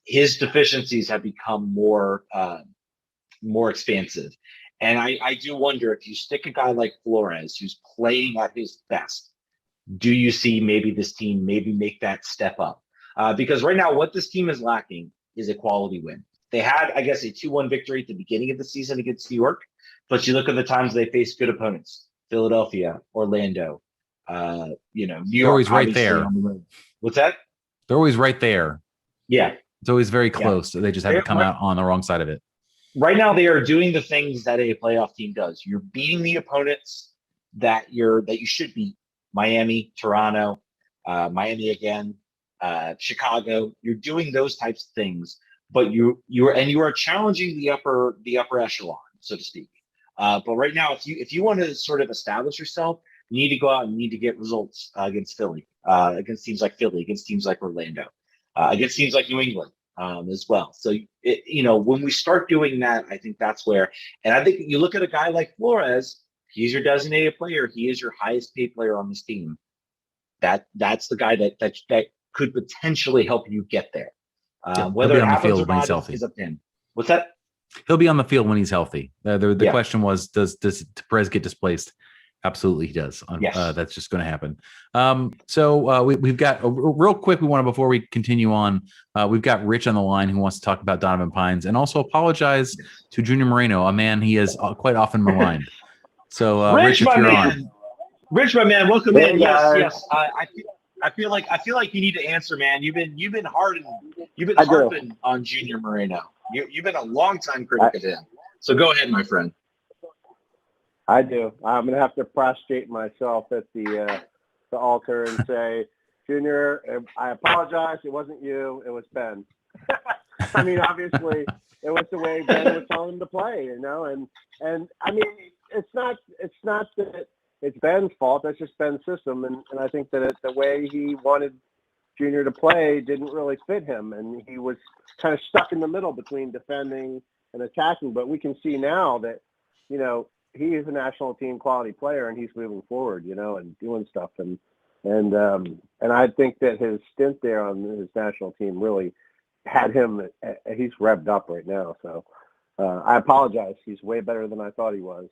his deficiencies have become more expansive. And I do wonder, if you stick a guy like Flores, who's playing at his best, do you see maybe this team maybe make that step up? Because right now, what this team is lacking is a quality win. They had, I guess, a 2-1 victory at the beginning of the season against New York, but you look at the times they faced good opponents: Philadelphia, Orlando, New York. They're always right obviously, there. on the road. What's that? They're always right there. Yeah. It's always very close. So they just have to come out on the wrong side of it. Right now, they are doing the things that a playoff team does. You're beating the opponents that you should beat: Miami, Toronto, Miami again, Chicago. You're doing those types of things, but you are challenging the upper echelon, so to speak. But right now, if you want to sort of establish yourself, you need to go out and need to get results against Philly, against teams like Philly, against teams like Orlando, against teams like New England as well. So when we start doing that, I think that's where. And I think you look at a guy like Flores. He's your designated player. He is your highest paid player on this team. That's the guy that could potentially help you get there. Whether it happens or not is up to him. What's that? He'll be on the field when he's healthy. The question was, does Perez get displaced? Absolutely, he does. Yes. That's just going to happen. So we've got real quick. Before we continue on, we've got Rich on the line who wants to talk about Donovan Pines and also apologize to Junior Moreno, a man he has quite often maligned. So Rich, if you're on. Rich, my man, welcome in. Guys. Yes. I feel like you need to answer, man. You've been harping on Junior Moreno. You've been a long time critic of him. So go ahead, my friend. I do. I'm gonna have to prostrate myself at the altar and say, Junior, I apologize. It wasn't you. It was Ben. I mean, obviously, it was the way Ben was telling him to play, and I mean, it's not that it's Ben's fault. That's just Ben's system, and I think that the way he wanted Junior to play didn't really fit him, and he was kind of stuck in the middle between defending and attacking. But we can see now that, he is a national team quality player, and he's moving forward, and doing stuff, and I think that his stint there on his national team really had him. He's revved up right now, so I apologize. He's way better than I thought he was.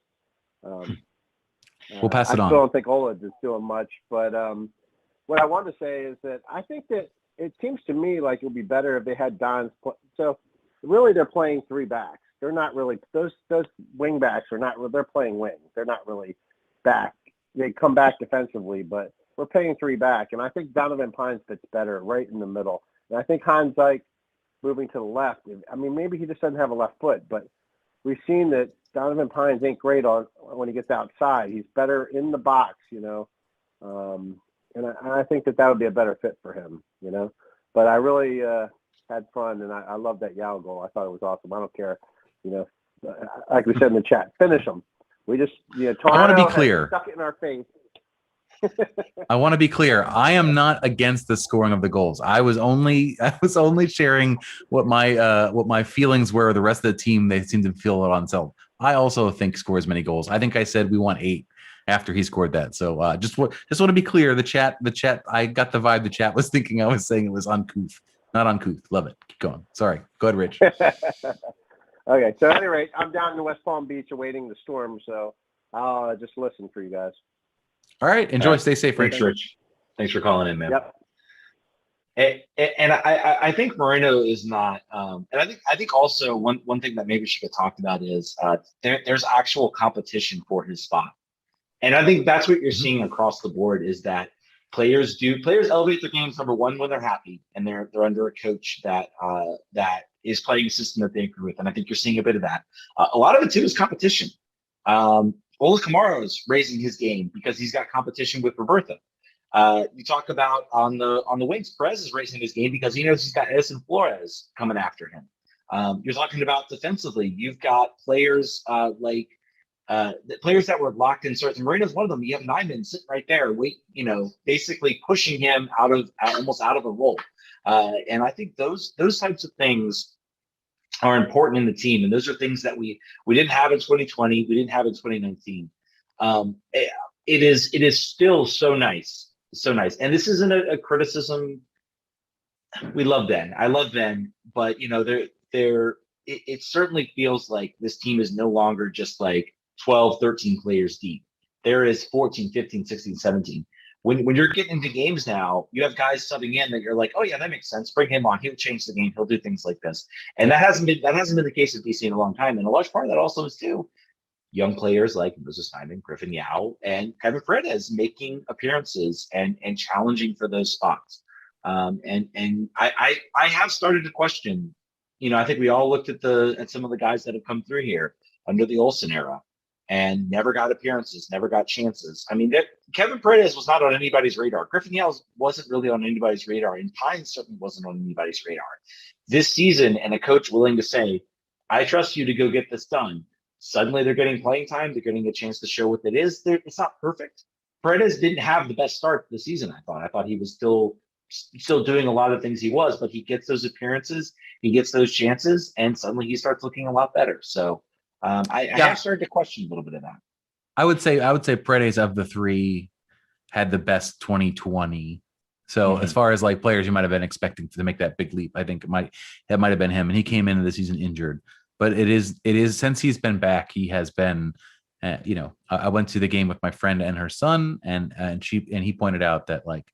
We'll pass it on. I still don't think Ola is doing much, but what I want to say is that I think that it seems to me like it would be better if they had Don's. So really, they're playing three backs. They're not really those wing backs are not. They're playing wing. They're not really back. They come back defensively, but we're playing three back, and I think Donovan Pines fits better right in the middle. And I think Hans Dyke moving to the left. I mean, maybe he just doesn't have a left foot, but we've seen that Donovan Pines ain't great when he gets outside. He's better in the box, and I think that would be a better fit for him, But I really had fun, and I love that Yao goal. I thought it was awesome. I don't care, like we said in the chat, finish them. We just, Toronto I want to be clear. Stuck it in our face. I want to be clear. I am not against the scoring of the goals. I was only sharing what my feelings were. The rest of the team, they seem to feel it on themselves. I also think score as many goals. I think I said we want 8 after he scored that. So just want to be clear. The chat. I got the vibe. The chat was thinking I was saying it was uncouth, not uncouth. Love it. Keep going. Sorry. Go ahead, Rich. Okay. So at any rate, I'm down in West Palm Beach awaiting the storm. So I'll just listen for you guys. All right. Enjoy. Stay safe, Rich. Thanks, Rich. Thanks for calling in, man. Yep. And I think Moreno is not. And I think also one thing that maybe she could talk about is there's actual competition for his spot. And I think that's what you're seeing across the board is that players elevate their games, number one, when they're happy and they're under a coach that is playing a system that they agree with. And I think you're seeing a bit of that. A lot of it too is competition. Ola Kamara is raising his game because he's got competition with Roberto. You talk about on the wings, Perez is raising his game because he knows he's got Edison Flores coming after him. You're talking about defensively. You've got players like the players that were locked in certain. Moreno's one of them. You have Nyman sitting right there, basically pushing him almost out of a role. And I think those types of things are important in the team, and those are things that we didn't have in 2020, we didn't have in 2019. It is still so nice, so nice. And this isn't a criticism. We love Ben. I love Ben, but it certainly feels like this team is no longer just like 12, 13 players deep. There is 14, 15, 16, 17. When you're getting into games now, you have guys subbing in that you're like, oh yeah, that makes sense. Bring him on. He'll change the game. He'll do things like this. And that hasn't been the case at DC in a long time. And a large part of that also is too young players like Moses Simon, Griffin Yao, and Kevin Paredes making appearances and challenging for those spots. And I have started to question. I think we all looked at some of the guys that have come through here under the Olsen era and never got appearances, never got chances. I mean, Kevin Paredes was not on anybody's radar. Griffin Yao wasn't really on anybody's radar, and Pine certainly wasn't on anybody's radar. This season, and a coach willing to say, I trust you to go get this done. Suddenly they're getting playing time. They're getting a chance to show what it is. It's not perfect. Paredes didn't have the best start to the season, I thought. I thought he was still doing a lot of things he was, but he gets those appearances, he gets those chances, and suddenly he starts looking a lot better. So I have started to question a little bit of that. I would say Paredes of the three had the best 2020. So as far as like players you might have been expecting to make that big leap, I think that might have been him. And he came into the season injured. But it is since he's been back, he has been. I went to the game with my friend and her son, and he pointed out that like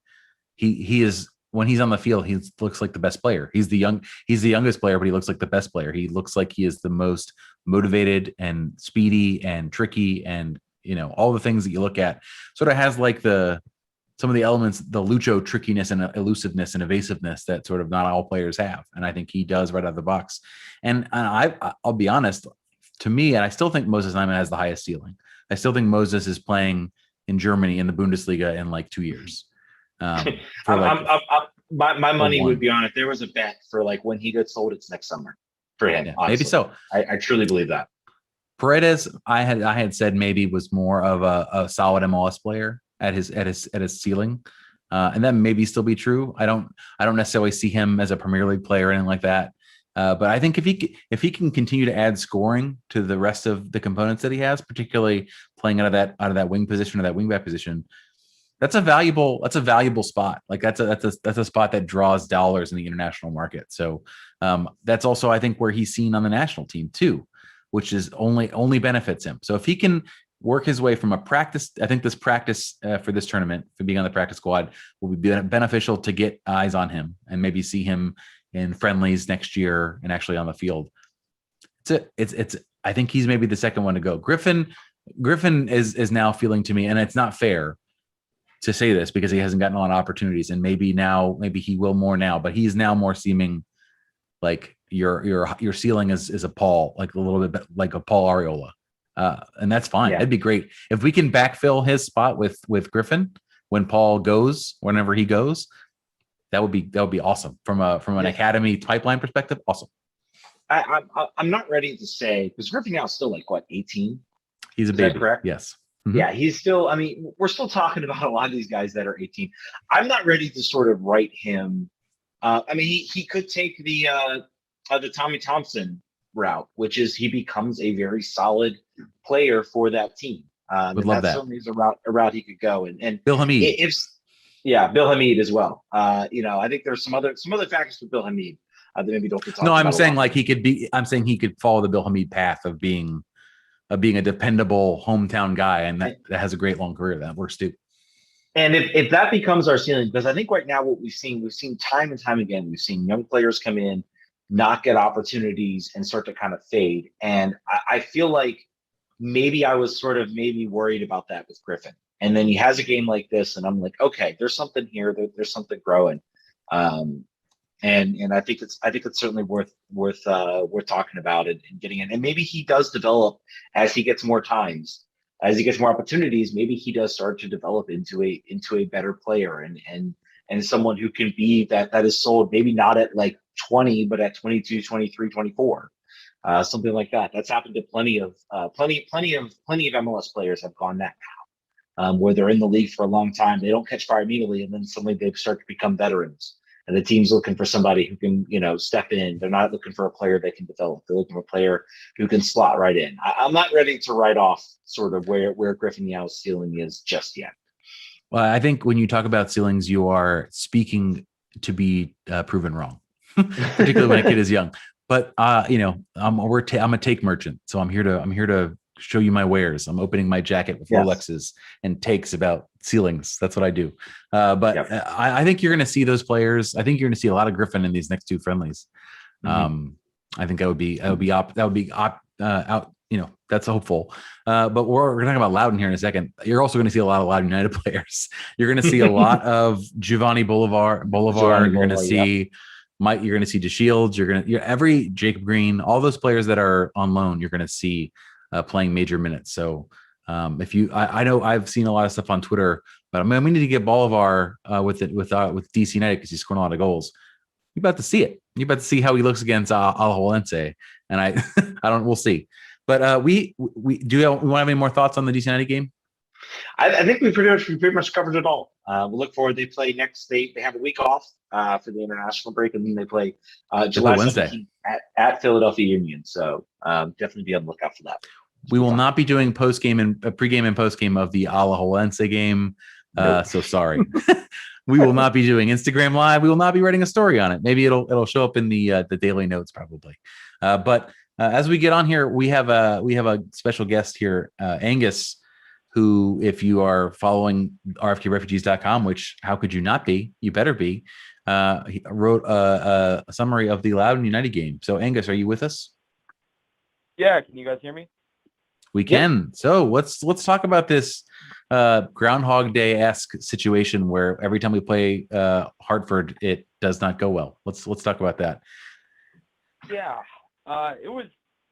he is, when he's on the field, he looks like the best player. He's the youngest player, but he looks like the best player. He looks like he is the most motivated and speedy and tricky, and all the things that you look at. Sort of has like some of the elements, the Lucho trickiness and elusiveness and evasiveness that sort of not all players have. And I think he does right out of the box. And I'll be honest, to me, and I still think Moses Simon has the highest ceiling. I still think Moses is playing in Germany in the Bundesliga in like 2 years. My money would be on it. There was a bet for like when he gets sold, it's next summer for him. Yeah, maybe so. I truly believe that. Paredes, I had said maybe was more of a solid MLS player at his ceiling, and that maybe still be true. I don't necessarily see him as a Premier League player or anything like that. But I think if he can continue to add scoring to the rest of the components that he has, particularly playing out of that wing position or that wing back position, that's a valuable spot. Like that's a spot that draws dollars in the international market. So that's also, I think, where he's seen on the national team too, which is only benefits him. So if he can work his way from a practice, I think this practice for this tournament, for being on the practice squad, will be beneficial to get eyes on him and maybe see him in friendlies next year and actually on the field. It's I think he's maybe the second one to go. Griffin is now feeling to me, and it's not fair to say this because he hasn't gotten a lot of opportunities, and maybe he will more now, but he's now more seeming like your ceiling is a Paul, like a little bit like a Paul Areola. And that's fine. Yeah. It'd be great if we can backfill his spot with Griffin when Paul goes, whenever he goes. That would be awesome from an academy pipeline perspective. Awesome. I'm not ready to say, because Griffin now is still like what, 18? He's a Is baby. that correct? Yes. Mm-hmm. Yeah, he's still. I mean, we're still talking about a lot of these guys that are 18. I'm not ready to sort of write him. I mean, he could take the Tommy Thompson route, which is he becomes a very solid player for that team. Would love that. Certainly is a route he could go. And Bill Hamid. Bill Hamid as well. I think there's some other factors for Bill Hamid that maybe don't get talked about. No, I'm saying like I'm saying he could follow the Bill Hamid path of being a dependable hometown guy, and that has a great long career. That works too. And if that becomes our ceiling, because I think right now what we've seen time and time again, we've seen young players come in, not get opportunities, and start to kind of fade. And I feel like maybe I was sort of maybe worried about that with Griffin. And then he has a game like this, and I'm like, okay, there's something here. There's something growing. And I think it's certainly worth talking about and getting in. And maybe he does develop as he gets more times, as he gets more opportunities. Maybe he does start to develop into a better player and someone who can be that is sold, maybe not at like 20, but at 22, 23, 24, something like that. That's happened to plenty of MLS players have gone that route, where they're in the league for a long time. They don't catch fire immediately, and then suddenly they start to become veterans. and the team's looking for somebody who can, step in. They're not looking for a player they can develop. They're looking for a player who can slot right in. I'm not ready to write off sort of where Griffin Yow's ceiling is just yet. Well, I think when you talk about ceilings, you are speaking to be proven wrong, particularly when a kid is young. But I'm a take merchant, so I'm here to show you my wares. I'm opening my jacket with Rolexes and takes about ceilings. That's what I do. I think you're going to see those players. I think you're going to see a lot of Griffin in these next two friendlies. I think that would be out. That's hopeful. But we're talking about Loudoun here in a second. You're also going to see a lot of Loudoun United players. You're going to see a lot of Giovanni Bolivar. You're going to see Mike. You're going to see DeShields. You're every Jacob Green. All those players that are on loan, you're going to see playing major minutes. So I know I've seen a lot of stuff on Twitter, but we need to get Bolivar with DC United because he's scoring a lot of goals. You're about to see it. You're about to see how he looks against Alajuelense, and we'll see. But we want to have any more thoughts on the DC United game? I think we pretty much covered it all. We'll look forward. They play next. They have a week off for the international break, and then they play July Wednesday at Philadelphia Union. So definitely be on the lookout for that. We will not be doing pregame and postgame of the Alajuelense game. Nope. So sorry. We will not be doing Instagram Live. We will not be writing a story on it. Maybe it'll show up in the daily notes probably. But as we get on here, we have a special guest here, Angus, who, if you are following rftrefugees.com, which how could you not be? You better be. He wrote a summary of the Loudoun United game. So Angus, are you with us? Yeah, can you guys hear me? We can. Yep. So let's talk about this Groundhog Day-esque situation where every time we play Hartford, it does not go well. Let's talk about that. Yeah,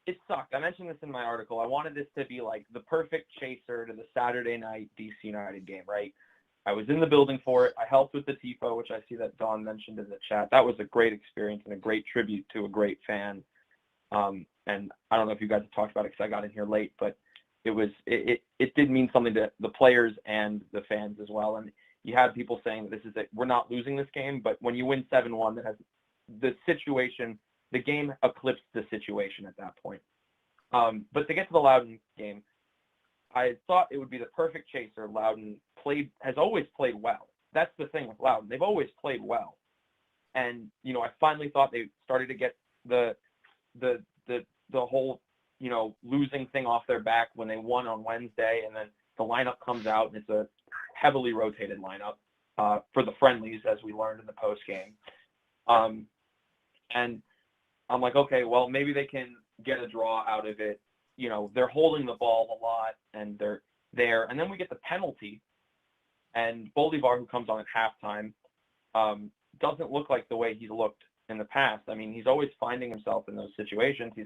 it sucked. I mentioned this in my article. I wanted this to be like the perfect chaser to the Saturday night DC United game, right? I was in the building for it. I helped with the TIFO, which I see that Don mentioned in the chat. That was a great experience and a great tribute to a great fan. And I don't know if you guys have talked about it because I got in here late, but it did mean something to the players and the fans as well. And you had people saying that we're not losing this game, but when you win 7-1, that has the situation, the game eclipsed the situation at that point. But to get to the Loudoun game, I thought it would be the perfect chaser. Loudoun has always played well. That's the thing with Loudoun. They've always played well. And, I finally thought they started to get the whole, losing thing off their back when they won on Wednesday, and then the lineup comes out and it's a heavily rotated lineup for the friendlies, as we learned in the post game. And I'm like, okay, well, maybe they can get a draw out of it. They're holding the ball a lot and they're there. And then we get the penalty, and Bolivar, who comes on at halftime, doesn't look like the way he's looked in the past. I mean, he's always finding himself in those situations. He's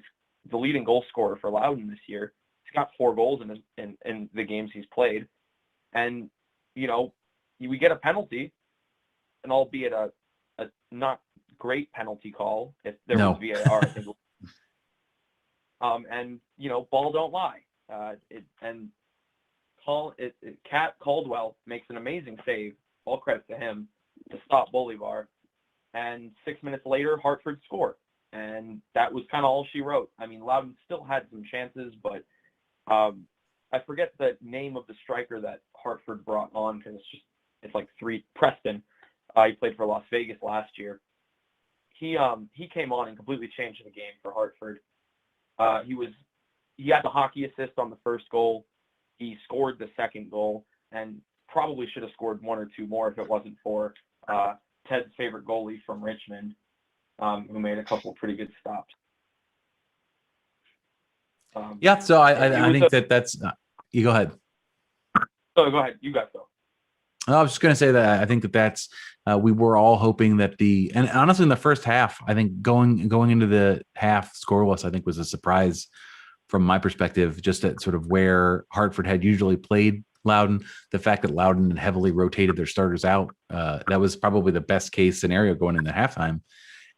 the leading goal scorer for Loudoun this year. He's got 4 goals in the games he's played. And, we get a penalty, and albeit a not great penalty call, if there was VAR, I think. And, ball don't lie. Cat Caldwell makes an amazing save, all credit to him, to stop Bolivar. And 6 minutes later, Hartford scored. And that was kind of all she wrote. I mean, Loudoun still had some chances, but I forget the name of the striker that Hartford brought on, because it's like Preston. He played for Las Vegas last year. He came on and completely changed the game for Hartford. He had the hockey assist on the first goal. He scored the second goal, and probably should have scored 1 or 2 more if it wasn't for Ted's favorite goalie from Richmond, who made a couple of pretty good stops. So I think that's you go ahead. Oh, go ahead. You guys go. I was just going to say that I think that's we were all hoping that and honestly in the first half, I think going into the half scoreless, I think was a surprise from my perspective, just at sort of where Hartford had usually played Loudoun. The fact that Loudoun had heavily rotated their starters out, that was probably the best case scenario going into halftime.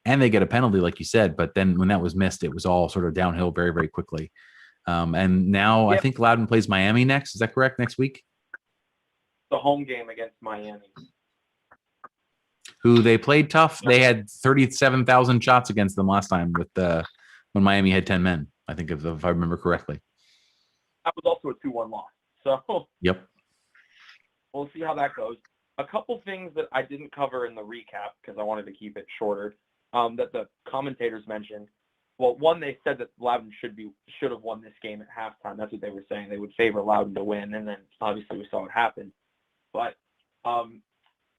And they get a penalty, like you said, but then when that was missed, it was all sort of downhill very, very quickly. And now I think Loudoun plays Miami next. Is that correct? Next week? The home game against Miami. who they played tough. They had 37,000 shots against them last time when Miami had 10 men, I think, if I remember correctly. That was also a 2-1 loss. So yep, we'll see how that goes. A couple things that I didn't cover in the recap because I wanted to keep it shorter, that the commentators mentioned. Well, one, they said that Loudoun should have won this game at halftime. That's what they were saying. They would favor Loudoun to win, and then obviously we saw it happen. But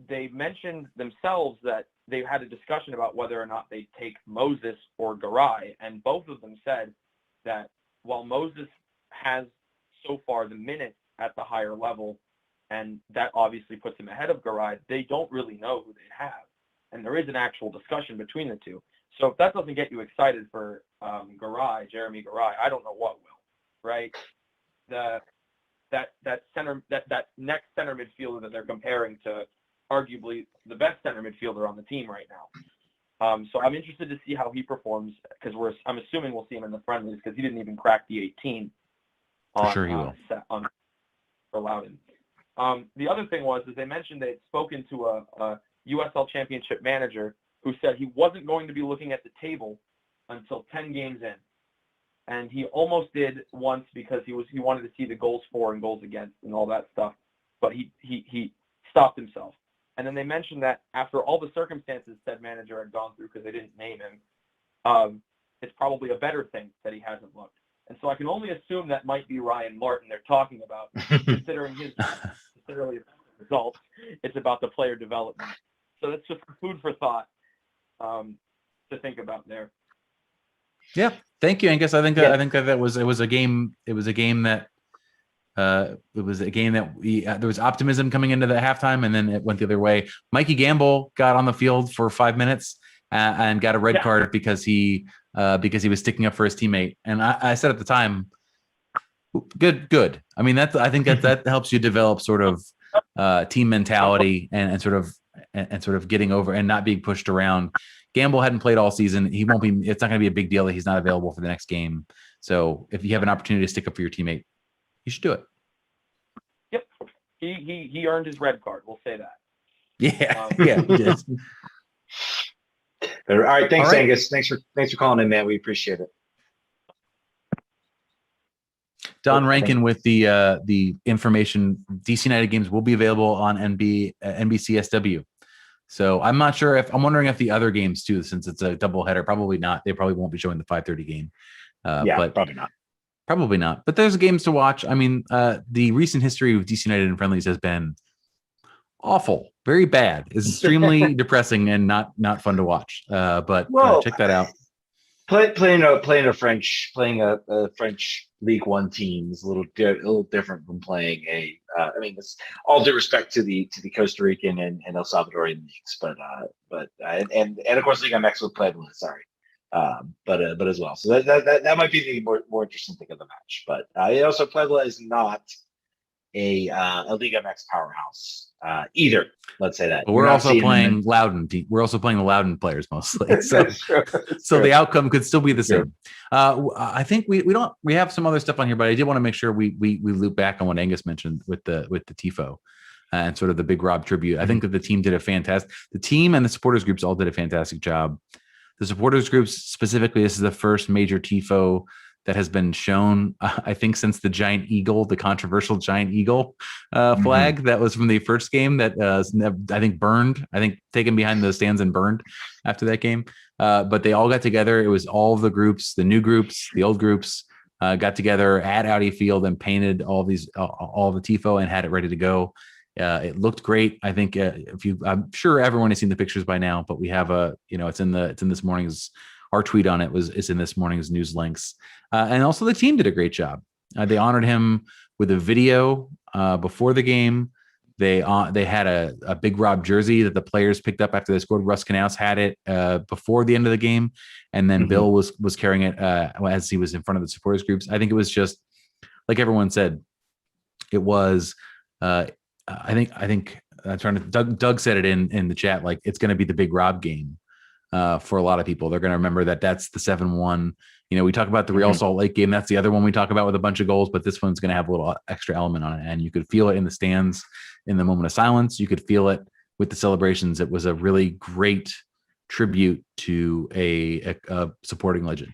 they mentioned themselves that they had a discussion about whether or not they'd take Moses or Garay, and both of them said that while Moses has so far the minutes at the higher level, and that obviously puts him ahead of Garay, they don't really know who they'd have. And there is an actual discussion between the two. So if that doesn't get you excited for Jeremy Garay, I don't know what will, right? That next center midfielder that they're comparing to arguably the best center midfielder on the team right now. So I'm interested to see how he performs because I'm assuming we'll see him in the friendlies because he didn't even crack the 18. For sure he will. For Loudoun. The other thing is they mentioned they had spoken to a USL Championship manager who said he wasn't going to be looking at the table until 10 games in. And he almost did once because he wanted to see the goals for and goals against and all that stuff. But he stopped himself. And then they mentioned that after all the circumstances said manager had gone through because they didn't name him, it's probably a better thing that he hasn't looked. And so I can only assume that might be Ryan Martin they're talking about, considering his results. It's about the player development. So that's just food for thought to think about there. Yeah, thank you, Angus. I think that it was a game that there was optimism coming into the halftime, and then it went the other way. Mikey Gamble got on the field for 5 minutes and got a red card because he was sticking up for his teammate. And I said at the time, good. I mean, I think that helps you develop sort of team mentality and sort of getting over and not being pushed around. Gamble hadn't played all season. It's not going to be a big deal that he's not available for the next game. So if you have an opportunity to stick up for your teammate, you should do it. Yep. He earned his red card. We'll say that. Yeah. Yeah. He did. All right. Thanks, Angus. Thanks for calling in, man. We appreciate it. Don Rankin with the information. DC United games will be available on NBCSW. So I'm not sure I'm wondering if the other games too, since it's a doubleheader, probably not. They probably won't be showing the 5:30 game. But probably not. Probably not. But there's games to watch. I mean, the recent history of DC United and friendlies has been awful, very bad. It's extremely depressing and not fun to watch. But check that out. Playing a French League One team is a little different from playing a. I mean, it's all due respect to the Costa Rican and El Salvadorian leagues, but of course Liga MX will play. Sorry, but as well. So that might be the more interesting thing of the match. But also Puebla is not a Liga MX powerhouse either. Let's say that. But we're also playing Loudoun. We're also playing the Loudoun players mostly. So, so the outcome could still be the same. I think we have some other stuff on here, but I did want to make sure we loop back on what Angus mentioned with the TIFO and sort of the Big Rob tribute. I think that the team and the supporters groups all did a fantastic job. The supporters groups specifically, this is the first major TIFO that has been shown, I think, since the giant eagle, the controversial giant eagle flag that was from the first game that I think burned, taken behind the stands and burned after that game. But they all got together. It was all of the groups, the new groups, the old groups, got together at Audi Field and painted all the TIFO and had it ready to go. It looked great. I think I'm sure everyone has seen the pictures by now, but we have it's in this morning's. Our tweet on it is in this morning's news links. And also the team did a great job. They honored him with a video before the game. They had a Big Rob jersey that the players picked up after they scored. Russ Canals had it before the end of the game. And then Bill was carrying it as he was in front of the supporters groups. I think it was just, like everyone said, it was, I think Doug said it in the chat, like it's going to be the Big Rob game. For a lot of people, they're going to remember that's the 7-1. We talk about the Real Salt Lake game. That's the other one we talk about with a bunch of goals, but this one's going to have a little extra element on it. And you could feel it in the stands in the moment of silence. You could feel it with the celebrations. It was a really great tribute to a supporting legend.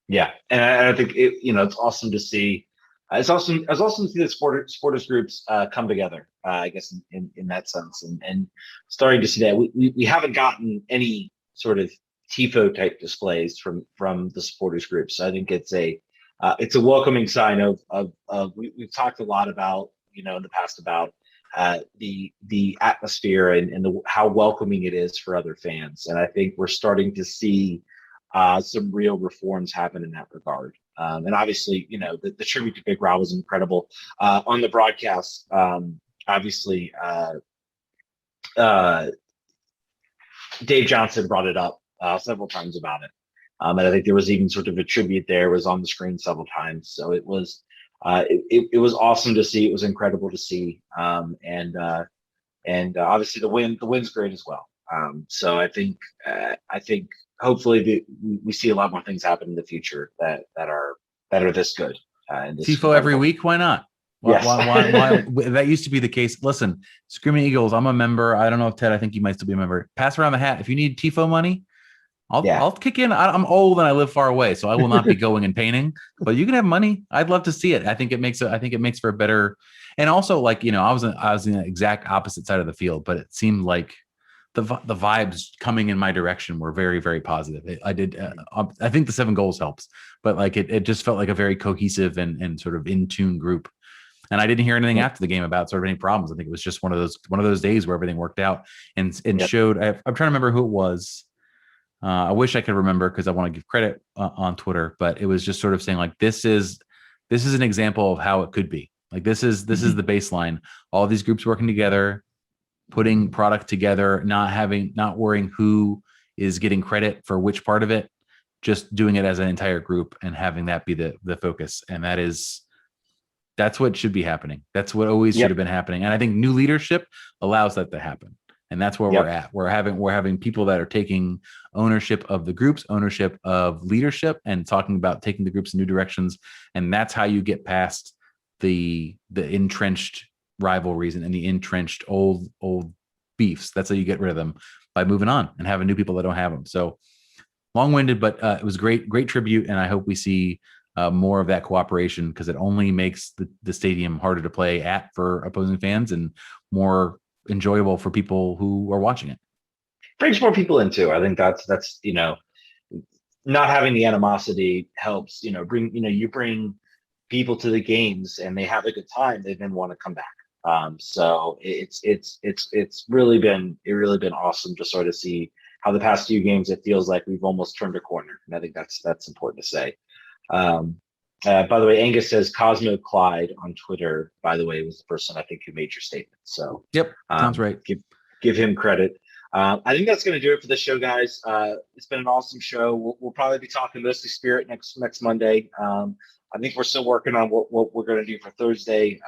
Yeah, and I think it's awesome to see. It's awesome to see the supporters groups come together. I guess in that sense, and starting to see that we haven't gotten any sort of tifo type displays from the supporters groups. So I think it's a welcoming sign of we've talked a lot about in the past about the atmosphere and how welcoming it is for other fans, and I think we're starting to see some real reforms happen in that regard. And obviously, the tribute to Big Rob was incredible. On the broadcast, obviously, Dave Johnson brought it up several times about it. And I think there was even sort of a tribute there, was on the screen several times. So it was awesome to see. It was incredible to see. And obviously the win's great as well. So I think hopefully we see a lot more things happen in the future that are this good. Tifo every week, why not? Yes. Why that used to be the case. Listen, Screaming Eagles, I'm a member. I don't know if Ted, I think you might still be a member. Pass around the hat. If you need Tifo money, I'll kick in. I'm old and I live far away, so I will not be going and painting. But you can have money. I'd love to see it. I think it makes for a better. And also, like I was in the exact opposite side of the field, but it seemed like the vibes coming in my direction were very, very positive. I think the 7 goals helps, but like it just felt like a very cohesive and sort of in tune group. And I didn't hear anything after the game about sort of any problems. I think it was just one of those days where everything worked out and showed. I'm trying to remember who it was. I wish I could remember because I want to give credit on Twitter, but it was just sort of saying like, this is an example of how it could be. Like this is the baseline. All these groups working together, putting product together, not worrying who is getting credit for which part of it, just doing it as an entire group and having that be the focus. And that's what should be happening. That's what always should have been happening. And I think new leadership allows that to happen. And that's where we're at. We're having people that are taking ownership of the groups, ownership of leadership, and talking about taking the groups in new directions. And that's how you get past the entrenched rivalries and the entrenched old beefs. That's how you get rid of them, by moving on and having new people that don't have them. So long-winded, but it was great tribute. And I hope we see more of that cooperation, because it only makes the stadium harder to play at for opposing fans and more enjoyable for people who are watching it. Brings more people in too. I think that's not having the animosity helps. You bring people to the games and they have a good time. They then want to come back. So it's really been awesome to sort of see how the past few games, it feels like we've almost turned a corner. And I think that's important to say. By the way, Angus says Cosmo Clyde on Twitter, by the way, was the person I think who made your statement. So yep, sounds right. Give him credit. I think that's going to do it for the show, guys. It's been an awesome show. We'll probably be talking mostly Spirit next Monday. I think we're still working on what we're going to do for Thursday.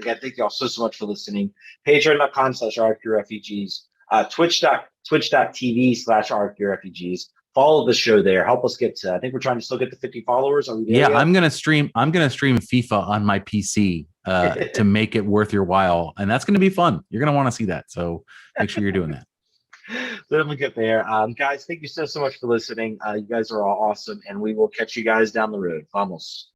Again, thank you all so much for listening. Patreon.com/RFQRefugees, Twitch.tv/RFQRefugees. Follow the show there. Help us get to, I think we're trying to still get to 50 followers. Are we there yet? I'm gonna stream FIFA on my PC to make it worth your while, and that's gonna be fun. You're gonna want to see that, so make sure you're doing that. So let me get there. Guys, thank you so much for listening. You guys are all awesome, and we will catch you guys down the road. Vamos.